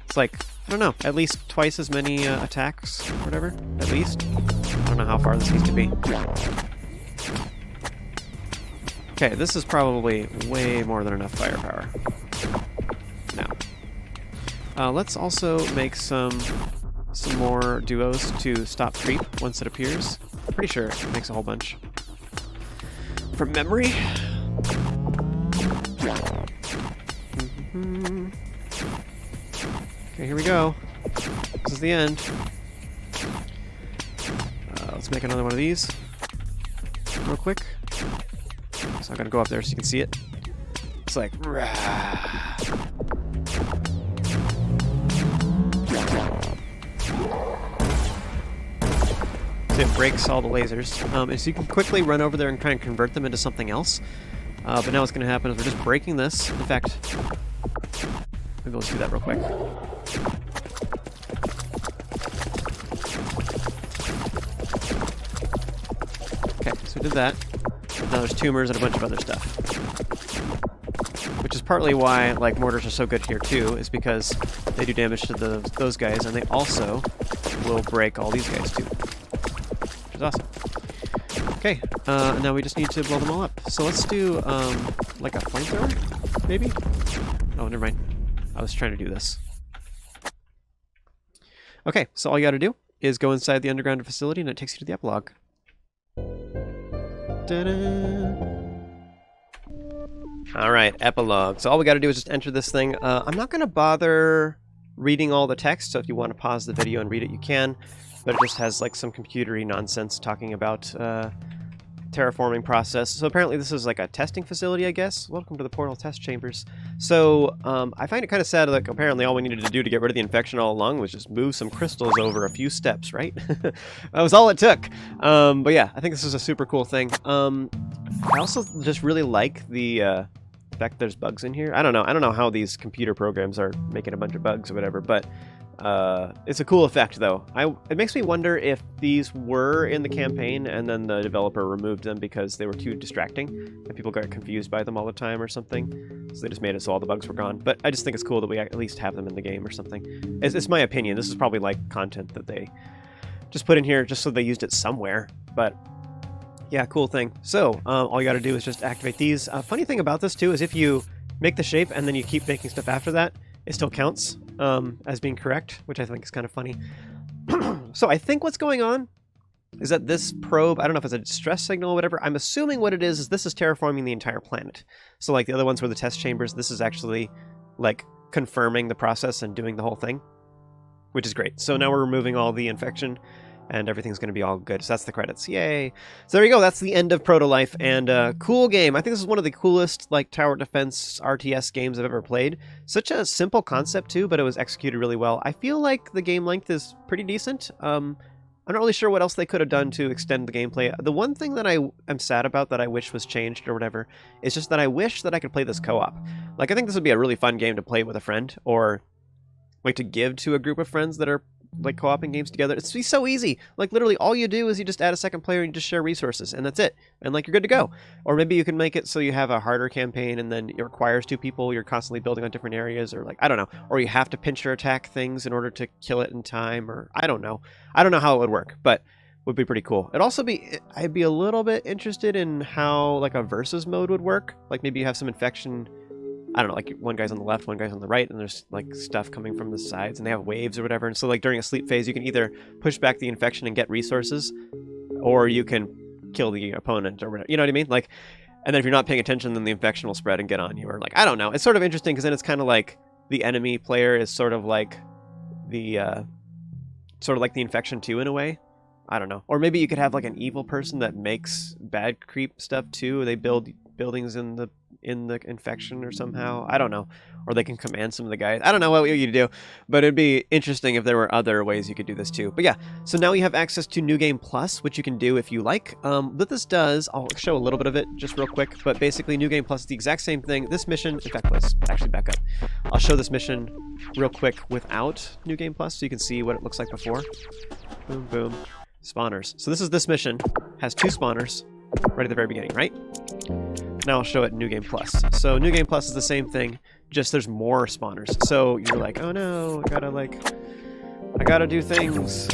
It's like, I don't know, at least twice as many attacks, or whatever, at least. I don't know how far this needs to be. Okay, this is probably way more than enough firepower. Now, let's also make some more duos to stop creep once it appears. I'm pretty sure it makes a whole bunch. From memory. Okay, here we go. This is the end. Let's make another one of these real quick. So I'm gonna go up there so you can see it. It's like... It breaks all the lasers. And so you can quickly run over there and kind of convert them into something else. But now what's going to happen is we're just breaking this. In fact, maybe let's do that real quick. Okay, so we did that. Now there's tumors and a bunch of other stuff. Which is partly why, like, mortars are so good here too, is because they do damage to those guys, and they also will break all these guys too. Awesome. Okay, now we just need to blow them all up. So let's do, like a flamethrower, maybe? Oh, never mind. I was trying to do this. Okay, so all you gotta do is go inside the underground facility and it takes you to the epilogue. Alright, epilogue. So all we gotta do is just enter this thing. I'm not gonna bother reading all the text, so if you want to pause the video and read it, you can. But it just has like some computery nonsense talking about terraforming process. So apparently this is like a testing facility, I guess. Welcome to the portal test chambers. So I find it kind of sad that apparently all we needed to do to get rid of the infection all along was just move some crystals over a few steps, right? That was all it took. But yeah, I think this is a super cool thing. I also just really like the fact there's bugs in here. I don't know how these computer programs are making a bunch of bugs or whatever, but It's a cool effect, though. It makes me wonder if these were in the campaign and then the developer removed them because they were too distracting and people got confused by them all the time or something. So they just made it so all the bugs were gone. But I just think it's cool that we at least have them in the game or something. It's my opinion. This is probably like content that they just put in here just so they used it somewhere. But yeah, cool thing. So all you got to do is just activate these. Funny thing about this, too, is if you make the shape and then you keep making stuff after that, it still counts as being correct, which I think is kind of funny. So I think what's going on is that this probe, I don't know if it's a distress signal or whatever, I'm assuming what it is this is terraforming the entire planet. So like the other ones were the test chambers, this is actually like confirming the process and doing the whole thing, which is great. So now we're removing all the infection and everything's going to be all good. So that's the credits. Yay. So there you go. That's the end of Protolife, and cool game. I think this is one of the coolest like tower defense RTS games I've ever played. Such a simple concept too, but it was executed really well. I feel like the game length is pretty decent. I'm not really sure what else they could have done to extend the gameplay. The one thing that I am sad about that I wish was changed or whatever is just that I wish that I could play this co-op. Like I think this would be a really fun game to play with a friend or like to give to a group of friends that are like co-oping games together. It's so easy. Like literally all you do is you just add a second player and you just share resources and that's it. And like you're good to go. Or maybe you can make it so you have a harder campaign and then it requires 2 people. You're constantly building on different areas or like, I don't know. Or you have to pinch or attack things in order to kill it in time or I don't know. I don't know how it would work, but would be pretty cool. It'd also be, I'd be a little bit interested in how like a versus mode would work. Like maybe you have some infection, I don't know, like one guy's on the left, one guy's on the right, and there's like stuff coming from the sides, and they have waves or whatever. And so like during a sleep phase, you can either push back the infection and get resources, or you can kill the opponent or whatever. You know what I mean? Like, and then if you're not paying attention, then the infection will spread and get on you. Or like, I don't know. It's sort of interesting because then it's kind of like the enemy player is sort of like the infection too in a way. I don't know. Or maybe you could have like an evil person that makes bad creep stuff too. They build buildings in the infection or somehow. I don't know. Or they can command some of the guys. I don't know what you do, but it'd be interesting if there were other ways you could do this too. But yeah, so now you have access to New Game Plus, which you can do if you like. What this does, I'll show a little bit of it just real quick, but basically New Game Plus is the exact same thing. This mission, in fact, let's actually back up. I'll show this mission real quick without New Game Plus so you can see what it looks like before. Boom, boom. Spawners. So this mission has 2 spawners right at the very beginning, right? Now I'll show it New Game Plus. So New Game Plus is the same thing, just there's more spawners. So you're like, oh no, I gotta do things.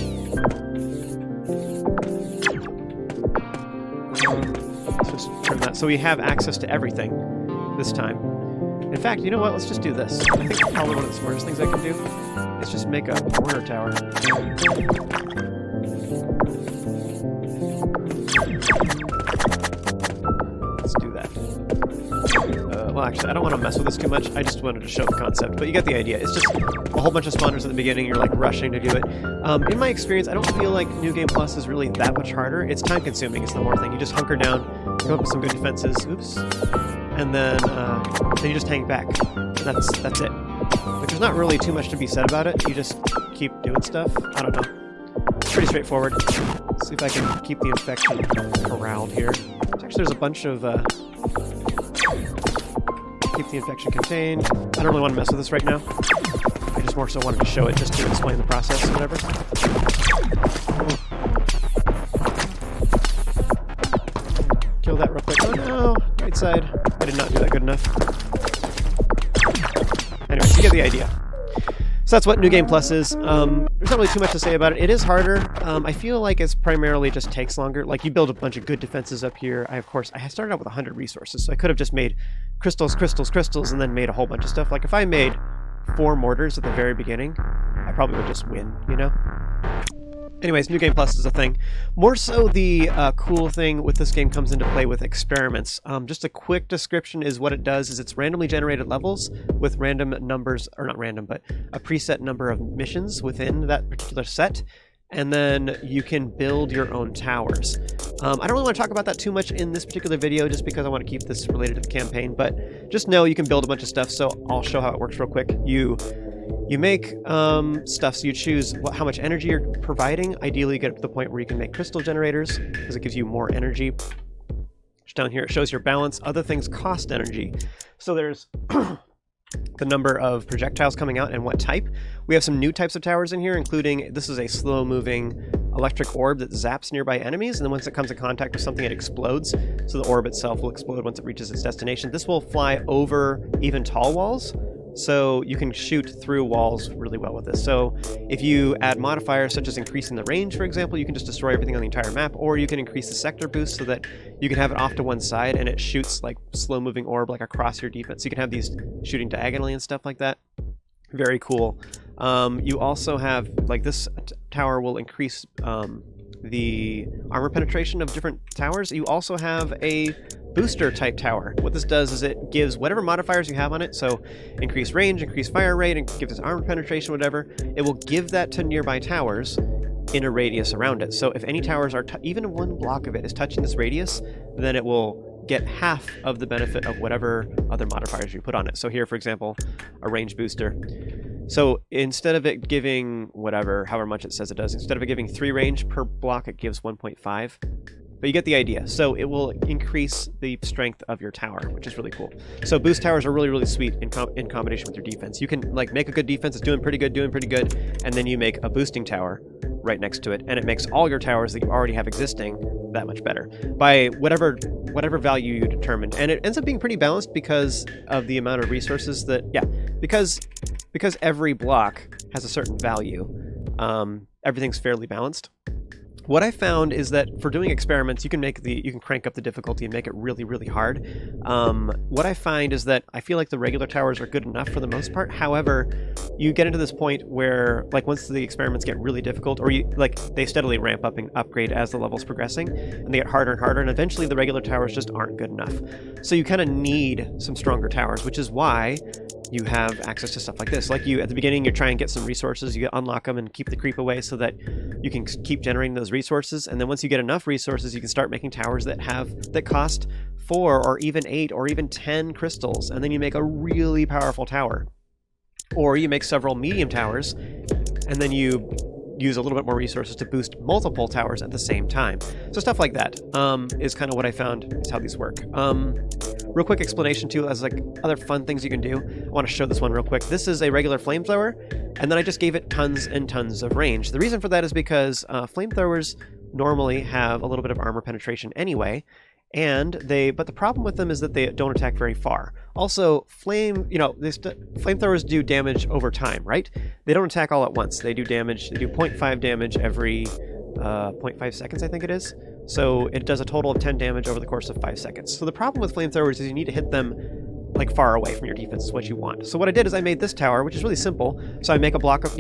Let's just turn that. So we have access to everything this time. In fact, you know what? Let's just do this. I think probably one of the smartest things I can do is just make a mortar tower. Let's do that. Well, actually, I don't want to mess with this too much. I just wanted to show the concept, but you get the idea. It's just a whole bunch of spawners at the beginning. You're like rushing to do it. In my experience, I don't feel like New Game Plus is really that much harder. It's time consuming. It's the more thing. You just hunker down, come up with some good defenses. Oops. And then you just hang back. And that's it. Like, there's not really too much to be said about it. You just keep doing stuff. I don't know. It's pretty straightforward. Let's see if I can keep the infection corralled here. Actually, there's a bunch of... keep the infection contained. I don't really want to mess with this right now. I just more so wanted to show it just to explain the process or whatever. Kill that real quick. Oh no! Right side. I did not do that good enough. Anyway, you get the idea. So that's what New Game Plus is. There's not really too much to say about it. It is harder. I feel like it's primarily just takes longer. Like, you build a bunch of good defenses up here. I started out with 100 resources, so I could have just made crystals, and then made a whole bunch of stuff. Like, if I made 4 mortars at the very beginning, I probably would just win, you know? Anyways, New Game Plus is a thing. More so, the cool thing with this game comes into play with experiments. Just a quick description is what it does is it's randomly generated levels with random numbers, or not random, but a preset number of missions within that particular set. And then you can build your own towers. I don't really want to talk about that too much in this particular video just because I want to keep this related to the campaign, but just know you can build a bunch of stuff, so I'll show how it works real quick. You make stuff, so you choose how much energy you're providing. Ideally, you get up to the point where you can make crystal generators, because it gives you more energy. Just down here, it shows your balance. Other things cost energy. So there's the number of projectiles coming out and what type. We have some new types of towers in here, including this is a slow-moving electric orb that zaps nearby enemies, and then once it comes in contact with something, it explodes. So the orb itself will explode once it reaches its destination. This will fly over even tall walls, so you can shoot through walls really well with this. So if you add modifiers such as increasing the range, for example, you can just destroy everything on the entire map, or you can increase the sector boost so that you can have it off to one side and it shoots like slow-moving orb like across your defense. So you can have these shooting diagonally and stuff like that. Very cool. You also have, like, this tower will increase the armor penetration of different towers. You also have a booster type tower. What this does is it gives whatever modifiers you have on it, so increase range, increase fire rate, and gives it armor penetration, whatever, it will give that to nearby towers in a radius around it. So if any towers are, even one block of it is touching this radius, then it will get half of the benefit of whatever other modifiers you put on it. So here, for example, a range booster. So instead of it giving whatever, however much it says it does, instead of it giving 3 range per block, it gives 1.5. But you get the idea. So it will increase the strength of your tower, which is really cool. So boost towers are really, really sweet in combination with your defense. You can like make a good defense, it's doing pretty good, and then you make a boosting tower right next to it, and it makes all your towers that you already have existing that much better by whatever value you determine. And it ends up being pretty balanced because of the amount of resources that, because every block has a certain value, everything's fairly balanced. What I found is that for doing experiments, you can crank up the difficulty and make it really, really hard. What I find is that I feel like the regular towers are good enough for the most part. However, you get into this point where, like, once the experiments get really difficult, or they steadily ramp up and upgrade as the level's progressing, and they get harder and harder, and eventually the regular towers just aren't good enough. So you kind of need some stronger towers, which is why you have access to stuff like this. Like at the beginning, you try and get some resources, you unlock them and keep the creep away so that you can keep generating those resources. And then once you get enough resources, you can start making towers that cost 4 or even 8 or even 10 crystals. And then you make a really powerful tower. Or you make several medium towers, and then you use a little bit more resources to boost multiple towers at the same time. So stuff like that is kind of what I found is how these work. Real quick explanation too, as like other fun things you can do. I want to show this one real quick. This is a regular flamethrower, and then I just gave it tons and tons of range. The reason for that is because flamethrowers normally have a little bit of armor penetration anyway, but the problem with them is that they don't attack very far. Also, flamethrowers do damage over time, right? They don't attack all at once. They do damage. They do 0.5 damage every 0.5 seconds, I think it is. So it does a total of 10 damage over the course of 5 seconds. So the problem with flamethrowers is you need to hit them like far away from your defense is what you want. So what I did is I made this tower, which is really simple. So I make a block of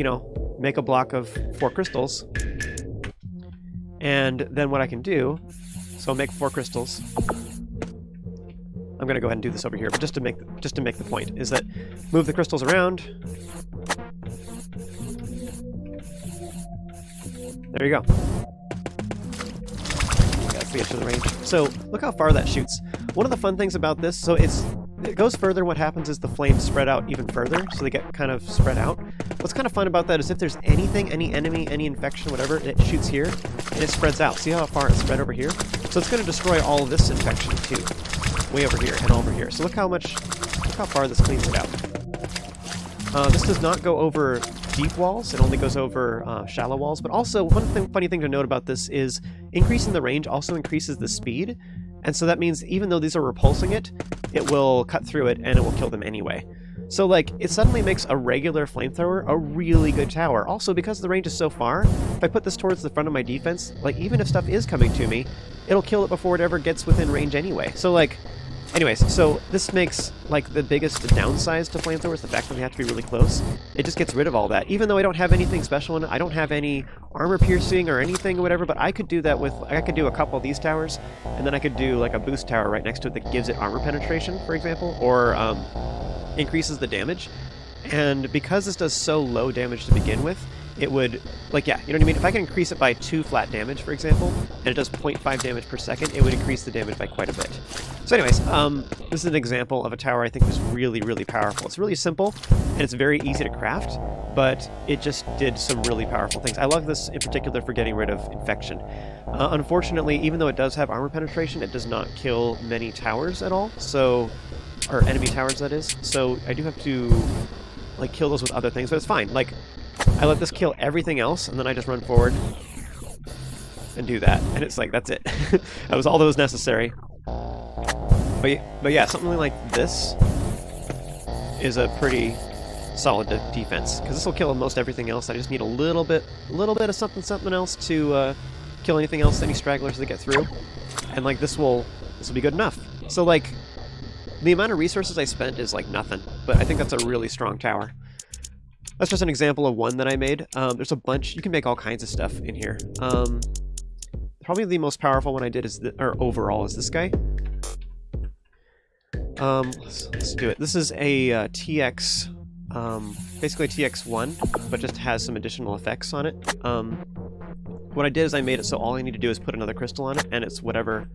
4 crystals. And then what I can do, so I'll make 4 crystals. I'm going to go ahead and do this over here, but just to make the point is that move the crystals around. There you go. That's the edge of the range. So look how far that shoots. One of the fun things about this, so it goes further. What happens is the flames spread out even further, so they get kind of spread out. What's kind of fun about that is if there's anything, any enemy, any infection, whatever, it shoots here, and it spreads out. See how far it's spread over here? So it's going to destroy all of this infection too, way over here and over here. So look how far this cleans it out. This does not go over deep walls, it only goes over shallow walls, but also funny thing to note about this is increasing the range also increases the speed, and so that means even though these are repulsing it, it will cut through it and it will kill them anyway. So like, it suddenly makes a regular flamethrower a really good tower. Also, because the range is so far, if I put this towards the front of my defense, like even if stuff is coming to me, it'll kill it before it ever gets within range anyway. So like, anyways, so this makes like the biggest downsides to flamethrowers, the fact that they have to be really close. It just gets rid of all that. Even though I don't have anything special in it, I don't have any armor piercing or anything or whatever, but I could do that with, I could do a couple of these towers, and then I could do like a boost tower right next to it that gives it armor penetration, for example, or increases the damage. And because this does so low damage to begin with, it would, like, yeah, you know what I mean? If I can increase it by 2 flat damage, for example, and it does 0.5 damage per second, it would increase the damage by quite a bit. So anyways, this is an example of a tower I think is really, really powerful. It's really simple, and it's very easy to craft, but it just did some really powerful things. I love this in particular for getting rid of infection. Unfortunately, even though it does have armor penetration, it does not kill many towers at all, so, or enemy towers, that is. So I do have to, like, kill those with other things, but it's fine. Like, I let this kill everything else, and then I just run forward and do that. And it's like, that's it. That was all that was necessary. But yeah, something like this is a pretty solid defense, because this will kill most everything else. I just need a little bit of something else to kill anything else, any stragglers that get through. And like this will be good enough. So like, the amount of resources I spent is like nothing, but I think that's a really strong tower. That's just an example of one that I made. There's a bunch. You can make all kinds of stuff in here. Probably the most powerful one I did is, overall, is this guy. Let's do it. This is a TX, basically TX1, but just has some additional effects on it. What I did is I made it so all I need to do is put another crystal on it, and it's whatever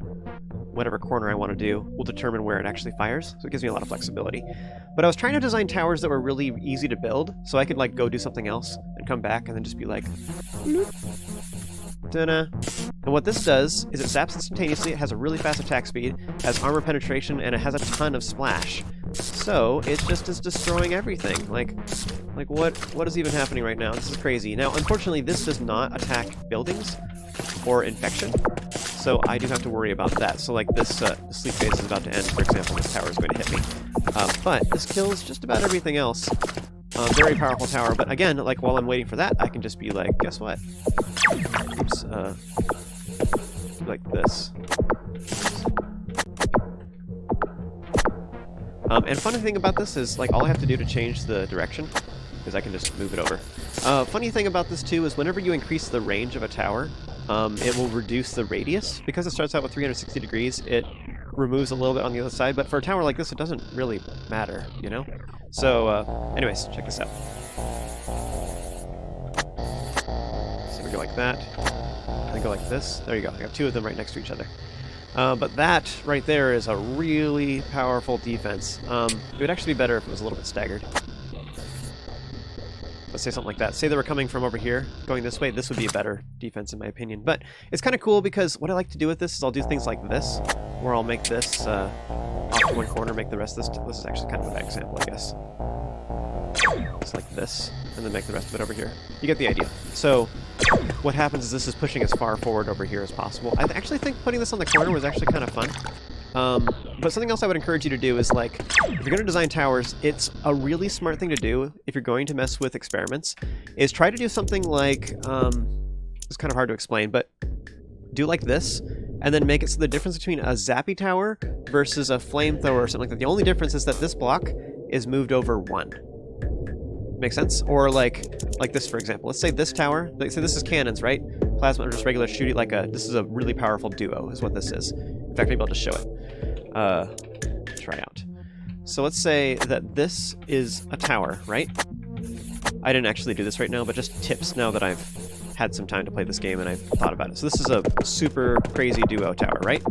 corner I want to do will determine where it actually fires, so it gives me a lot of flexibility. But I was trying to design towers that were really easy to build, so I could like go do something else and come back and then just be like, ta-da. And what this does is it zaps instantaneously, it has a really fast attack speed, has armor penetration, and it has a ton of splash. So it just is destroying everything. Like what is even happening right now? This is crazy. Now, unfortunately, this does not attack buildings or infection, so I do have to worry about that. So like this sleep phase is about to end, for example, this tower is going to hit me. But this kills just about everything else. Very powerful tower, but again, like while I'm waiting for that, I can just be like, guess what? Oops, like this. And funny thing about this is, like, all I have to do to change the direction is I can just move it over. Funny thing about this too is whenever you increase the range of a tower, it will reduce the radius. Because it starts out with 360 degrees, it removes a little bit on the other side, but for a tower like this, it doesn't really matter, you know? So, anyways, check this out. So we go like that, and then go like this. There you go. I got 2 of them right next to each other. But that right there is a really powerful defense. It would actually be better if it was a little bit staggered. Let's say something like that. Say they were coming from over here, going this way, this would be a better defense in my opinion. But it's kind of cool because what I like to do with this is I'll do things like this, where I'll make this off to one corner, make the rest of this. This is actually kind of a bad example, I guess. Just like this, and then make the rest of it over here. You get the idea. So what happens is this is pushing as far forward over here as possible. I actually think putting this on the corner was actually kind of fun. But something else I would encourage you to do is, like, if you're going to design towers, it's a really smart thing to do if you're going to mess with experiments, is try to do something like, it's kind of hard to explain, but do like this, and then make it so the difference between a zappy tower versus a flamethrower or something like that, the only difference is that this block is moved over 1. Make sense? Or like this, for example. Let's say this tower, like, say this is cannons, right? Plasma or just regular shooting, like this is a really powerful duo, is what this is. In fact, maybe I'll just show it. Try out. So let's say that this is a tower, right? I didn't actually do this right now, but just tips now that I've had some time to play this game and I've thought about it. So this is a super crazy duo tower, right?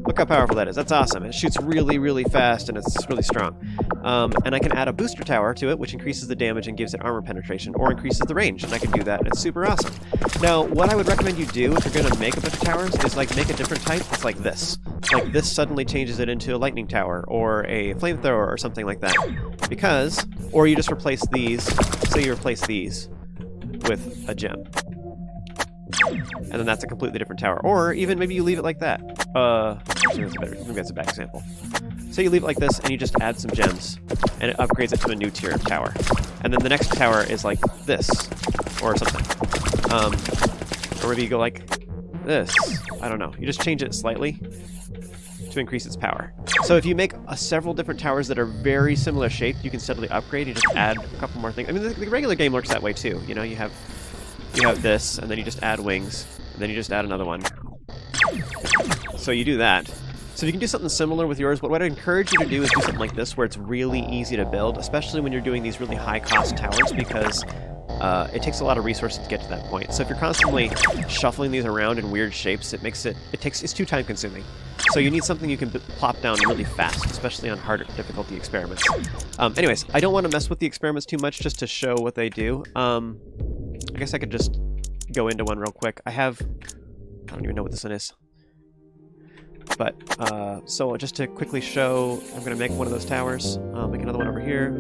Look how powerful that is. That's awesome. It shoots really, really fast and it's really strong. And I can add a booster tower to it, which increases the damage and gives it armor penetration, or increases the range, and I can do that, and it's super awesome. Now, what I would recommend you do if you're going to make a bunch of towers is, like, make a different type. It's like this. Like, this suddenly changes it into a lightning tower, or a flamethrower, or something like that. Because, or you just replace these, say you replace these with a gem. And then that's a completely different tower. Or even maybe you leave it like that. Actually, maybe that's a bad example. So you leave it like this, and you just add some gems, and it upgrades it to a new tier of tower. And then the next tower is like this, or something. Or maybe you go like this. I don't know. You just change it slightly to increase its power. So if you make several different towers that are very similar shaped, you can steadily upgrade. You just add a couple more things. I mean, the regular game works that way too. You know, you have this, and then you just add wings, and then you just add another one. So you do that. So if you can do something similar with yours, what I'd encourage you to do is do something like this, where it's really easy to build, especially when you're doing these really high-cost towers, because it takes a lot of resources to get to that point. So if you're constantly shuffling these around in weird shapes, it's too time consuming. So you need something you can plop down really fast, especially on harder difficulty experiments. Anyways, I don't want to mess with the experiments too much just to show what they do. I guess I could just go into one real quick. I don't even know what this one is. But, so just to quickly show, I'm going to make one of those towers. Make another one over here.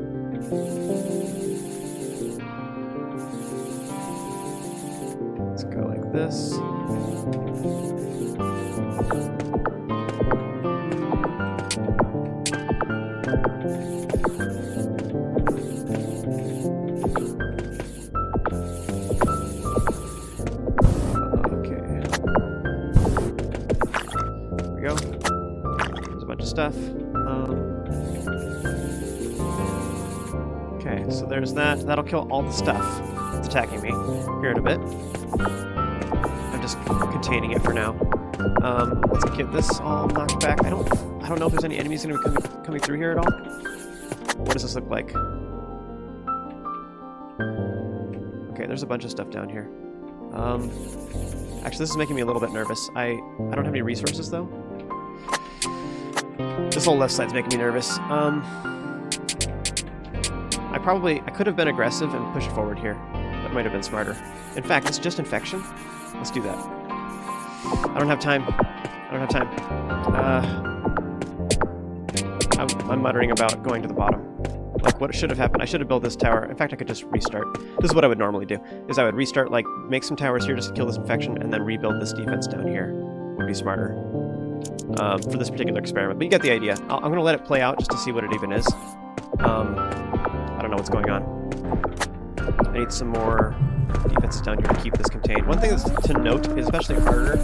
Let's go like this. Stuff. Okay, so there's that. That'll kill all the stuff that's attacking me here in a bit. I'm just containing it for now. Let's get this all knocked back. I don't know if there's any enemies going to be coming through here at all. What does this look like? Okay, there's a bunch of stuff down here. Actually, this is making me a little bit nervous. I don't have any resources though. This whole left side's making me nervous. I could have been aggressive and pushed forward here. That might have been smarter. In fact, it's just infection. Let's do that. I don't have time. I'm muttering about going to the bottom. Like, what should have happened? I should have built this tower. In fact, I could just restart. This is what I would normally do, is I would restart, like, make some towers here just to kill this infection, and then rebuild this defense down here. Would be smarter. For this particular experiment, but you get the idea. I'm going to let it play out just to see what it even is. I don't know what's going on. I need some more defenses down here to keep this contained. One thing that's to note, is especially harder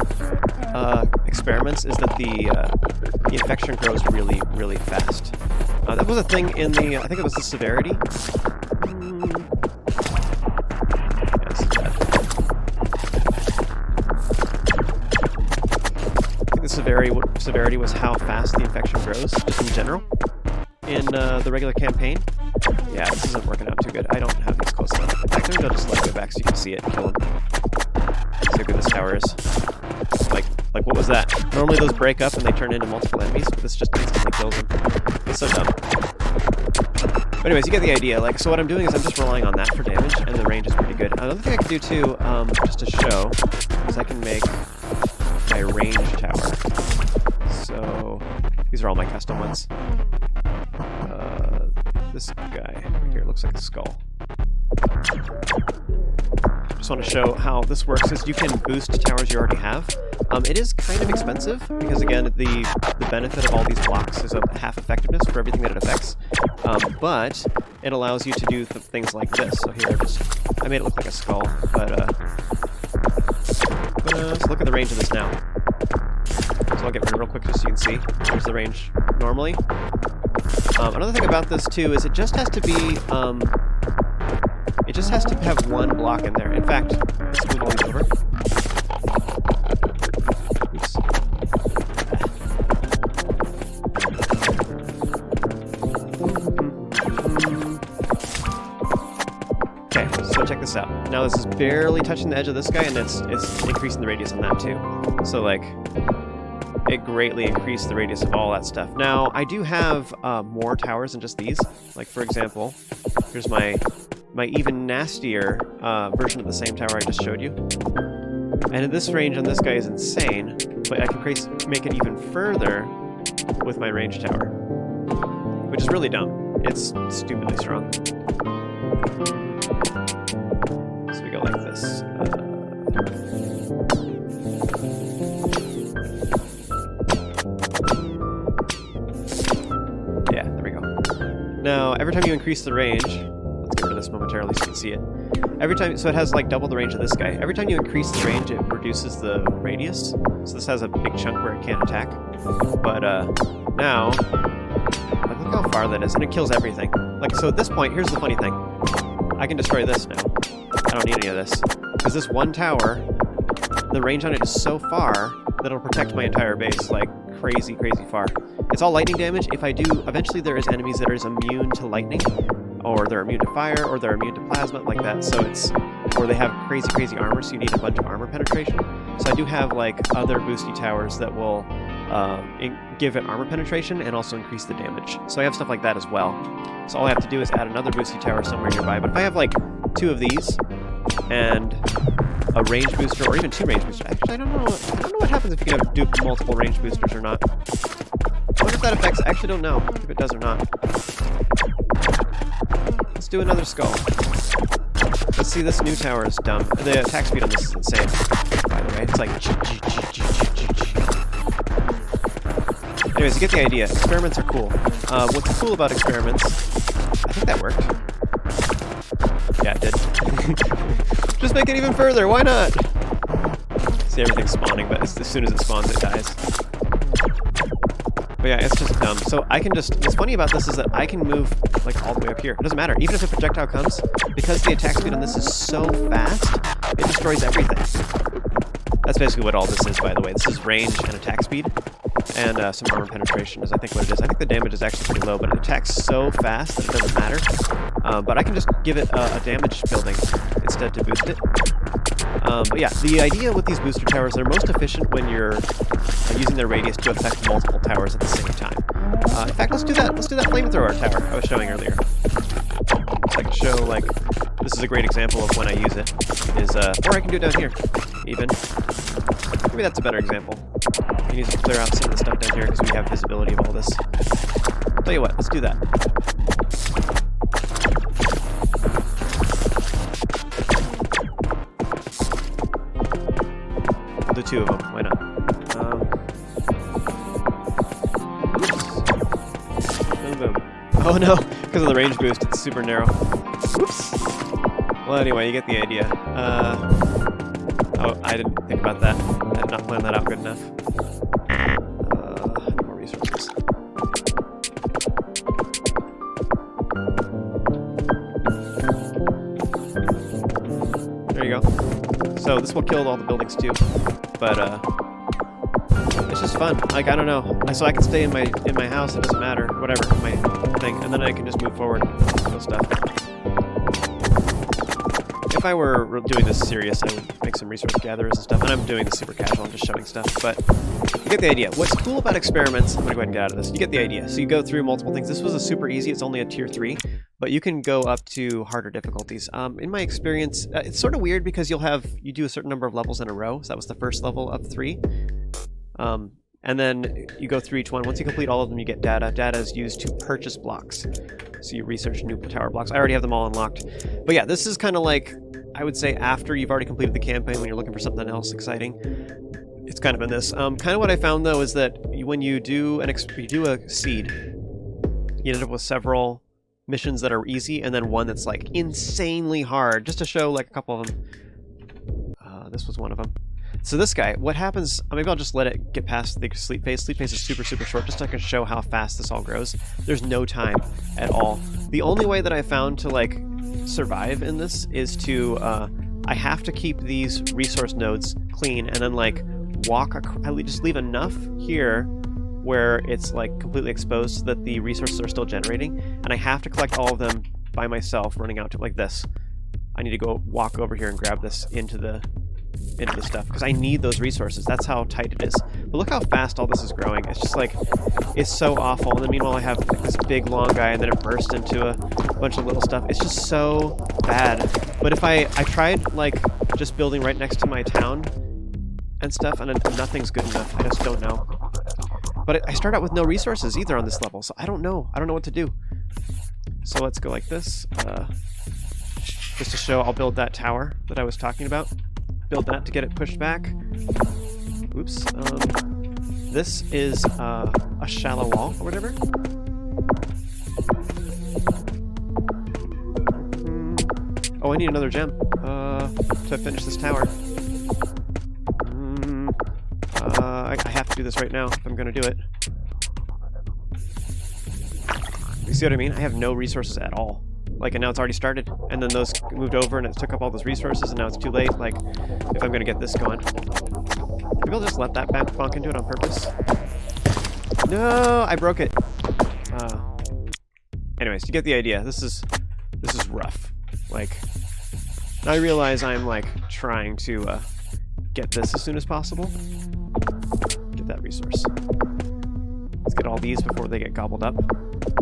experiments, is that the infection grows really, really fast. That was a thing in the, I think it was the severity. Severity was how fast the infection grows, just in general, in the regular campaign. Yeah, this isn't working out too good. I don't have these close enough. In fact, maybe I'll just let it go back so you can see it and kill him. See how good this tower is. Like what was that? Normally those break up and they turn into multiple enemies, but this just instantly kills them. It's so dumb. But anyways, you get the idea. Like, so what I'm doing is I'm just relying on that for damage, and the range is pretty good. Another thing I can do too, just to show, is I can make my range tower. So these are all my custom ones. This guy right here looks like a skull. Just want to show how this works. Is you can boost towers you already have. It is kind of expensive because again the benefit of all these blocks is a half effectiveness for everything that it affects. But it allows you to do things like this. So here I made it look like a skull, but let's look at the range of this now. So I'll get one real quick just so you can see. Here's the range normally. Another thing about this too is it just has to be, it just has to have one block in there. In fact, let's move all these over. Oops. Okay, so check this out. Now this is barely touching the edge of this guy, and it's increasing the radius on that too. So like, it greatly increased the radius of all that stuff. Now, I do have more towers than just these. Like, for example, here's my even nastier version of the same tower I just showed you. And this range on this guy is insane, but I can make it even further with my range tower, which is really dumb. It's stupidly strong. So we go like this. Now, every time you increase the range, let's get rid of this momentarily so you can see it. Every time, so it has like double the range of this guy. Every time you increase the range, it reduces the radius. So this has a big chunk where it can't attack. But now, like, look how far that is, and it kills everything. Like, so at this point, here's the funny thing. I can destroy this now. I don't need any of this. Because this one tower, the range on it is so far that it'll protect my entire base, like crazy, crazy far. It's all lightning damage. If I do, eventually there is enemies that are immune to lightning, or they're immune to fire, or they're immune to plasma, like that. So it's, or they have crazy armor, so you need a bunch of armor penetration. So I do have like other boosty towers that will give it armor penetration and also increase the damage. So I have stuff like that as well. So all I have to do is add another boosty tower somewhere nearby. But if I have like 2 of these and a range booster, or even 2 range boosters, actually I don't know what happens if you can do multiple range boosters or not. I wonder if that affects. I actually don't know if it does or not. Let's do another skull. Let's see, this new tower is dumb. The attack speed on this is insane, by the way. It's like... Anyways, you get the idea. Experiments are cool. What's cool about experiments... I think that worked. Yeah, it did. Just make it even further, why not? See, everything's spawning, but as soon as it spawns, it dies. But yeah, it's just dumb. So I can just... What's funny about this is that I can move, like, all the way up here. It doesn't matter. Even if a projectile comes, because the attack speed on this is so fast, it destroys everything. That's basically what all this is, by the way. This is range and attack speed, and some armor penetration is, I think, what it is. I think the damage is actually pretty low, but it attacks so fast that it doesn't matter. But I can just give it a damage building instead to boost it. But yeah, the idea with these booster towers, they're most efficient when you're using their radius to affect multiple towers at the same time. In fact, let's do that. Let's do that flamethrower tower I was showing earlier. So I can show, like, this is a great example of when I use it. Or I can do it down here, even. Maybe that's a better example. I can use it to clear out some of the stuff down here because we have visibility of all this. I'll tell you what, let's do that. I'll do 2 of them, why not? Boom, boom. Oh no, because of the range boost, it's super narrow. Oops. Well, anyway, you get the idea. Oh, I didn't think about that. I did not plan that out good enough. More resources. There you go. So this will kill all the buildings too, but it's just fun. Like, I don't know. So I can stay in my house. It doesn't matter. Whatever, my thing, and then I can just move forward, kill stuff. If I were doing this serious, I would make some resource gatherers and stuff, and I'm doing this super casual, I'm just showing stuff, but you get the idea. What's cool about experiments, I'm going to go ahead and get out of this, you get the idea. So you go through multiple things. This was a super easy, it's only a tier 3, but you can go up to harder difficulties. In my experience, it's sort of weird because you do a certain number of levels in a row, so that was the first level of 3. And then you go through each one. Once you complete all of them, you get data. Data is used to purchase blocks. So you research new tower blocks. I already have them all unlocked. But yeah, this is kind of like, I would say, after you've already completed the campaign, when you're looking for something else exciting. It's kind of in this. Kind of what I found, though, is that when you do a seed, you end up with several missions that are easy, and then one that's, like, insanely hard. Just to show, like, a couple of them. This was one of them. So this guy, what happens, maybe I'll just let it get past the sleep phase. Sleep phase is super short, just so I can show how fast this all grows. There's no time at all. The only way that I found to, like, survive in this is to, I have to keep these resource nodes clean and then, like, just leave enough here where it's, like, completely exposed so that the resources are still generating, and I have to collect all of them by myself, running out to, like, this. I need to go walk over here and grab this into the stuff, because I need those resources. That's how tight it is. But look how fast all this is growing. It's just like, it's so awful. And then meanwhile I have, like, this big long guy, and then it bursts into a bunch of little stuff. It's just so bad. But if I tried, like, just building right next to my town and stuff, and nothing's good enough. I just don't know. But I start out with no resources either on this level, so I don't know. I don't know what to do. So let's go like this. Just to show, I'll build that tower that I was talking about. Build that to get it pushed back. Oops. This is a shallow wall or whatever. Oh, I need another gem to finish this tower. I have to do this right now if I'm going to do it. You see what I mean? I have no resources at all. Like, and now it's already started, and then those moved over and it took up all those resources, and now it's too late. Like, if I'm gonna get this going, maybe I'll just let that bonk into it on purpose. No, I broke it. Anyways, you get the idea. This is This is rough. Like, I realize I'm, like, trying to get this as soon as possible. Get that resource. Let's get all these before they get gobbled up.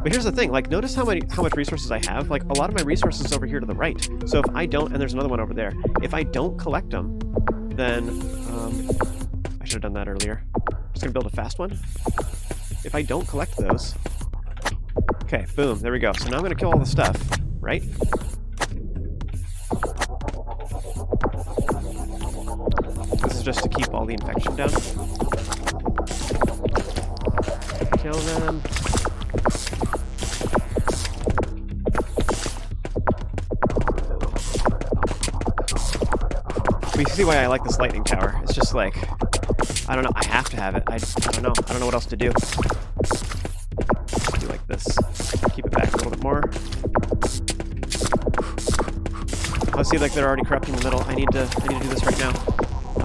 But here's the thing, like, notice how much resources I have. Like, a lot of my resources over here to the right. So if I don't, and there's another one over there, if I don't collect them, then, I should have done that earlier. I'm just gonna build a fast one. If I don't collect those... Okay, boom, there we go. So now I'm gonna kill all the stuff, right? This is just to keep all the infection down. Kill them. But you see why I like this lightning tower. It's just like, I don't know, I have to have it. I don't know. I don't know what else to do. Do like this. Keep it back a little bit more. Oh, see, like they're already corrupting the middle. I need to do this right now.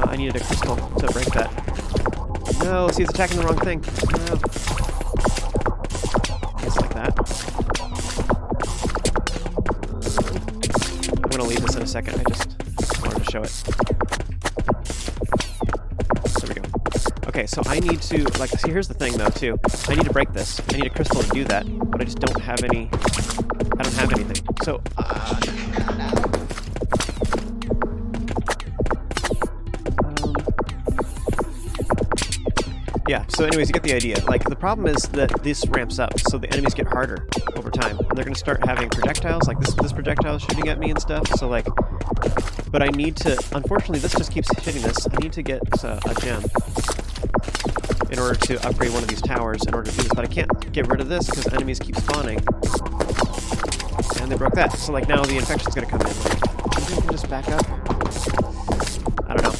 I needed a crystal to break that. No, see, it's attacking the wrong thing. No. Just like that. I'm gonna leave this in a second. I just wanted to show it. There we go. Okay, so I need to, like, see, here's the thing, though, too. I need to break this. I need a crystal to do that, but I just don't have any... I don't have anything. So, yeah, so anyways, you get the idea. Like, the problem is that this ramps up, so the enemies get harder over time. And they're going to start having projectiles, like this projectile is shooting at me and stuff, so like... But I need to... Unfortunately, this just keeps hitting this. I need to get a gem in order to upgrade one of these towers in order to do this, but I can't get rid of this because enemies keep spawning. And they broke that, so like now the infection's going to come in. Like, maybe I can just back up? I don't know.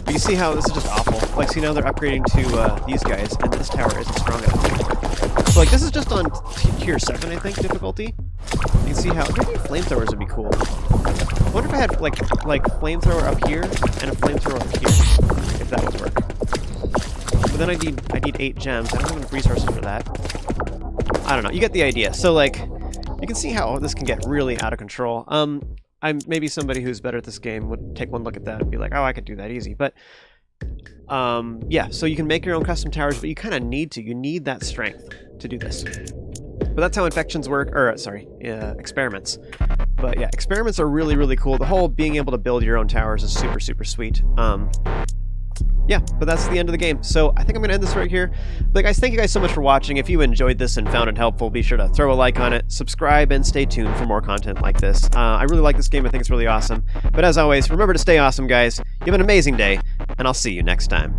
But you see how this is just awful. Like, see now they're upgrading to these guys, and this tower isn't strong enough. So like, this is just on tier 7, I think, difficulty. You can see how... Maybe flamethrowers would be cool. I wonder if I had, like flamethrower up here, and a flamethrower up here. If that would work. But then I need 8 gems. I don't have enough resources for that. I don't know. You get the idea. So, like, you can see how this can get really out of control. Maybe somebody who's better at this game would take one look at that and be like, oh, I could do that easy. But, yeah, so you can make your own custom towers, but you kind of need to. You need that strength to do this. But that's how infections work, or, sorry, experiments. But yeah, experiments are really, really cool. The whole being able to build your own towers is super, super sweet. Yeah, but that's the end of the game. So I think I'm going to end this right here. But guys, thank you guys so much for watching. If you enjoyed this and found it helpful, be sure to throw a like on it, subscribe, and stay tuned for more content like this. I really like this game. I think it's really awesome. But as always, remember to stay awesome, guys. You have an amazing day, and I'll see you next time.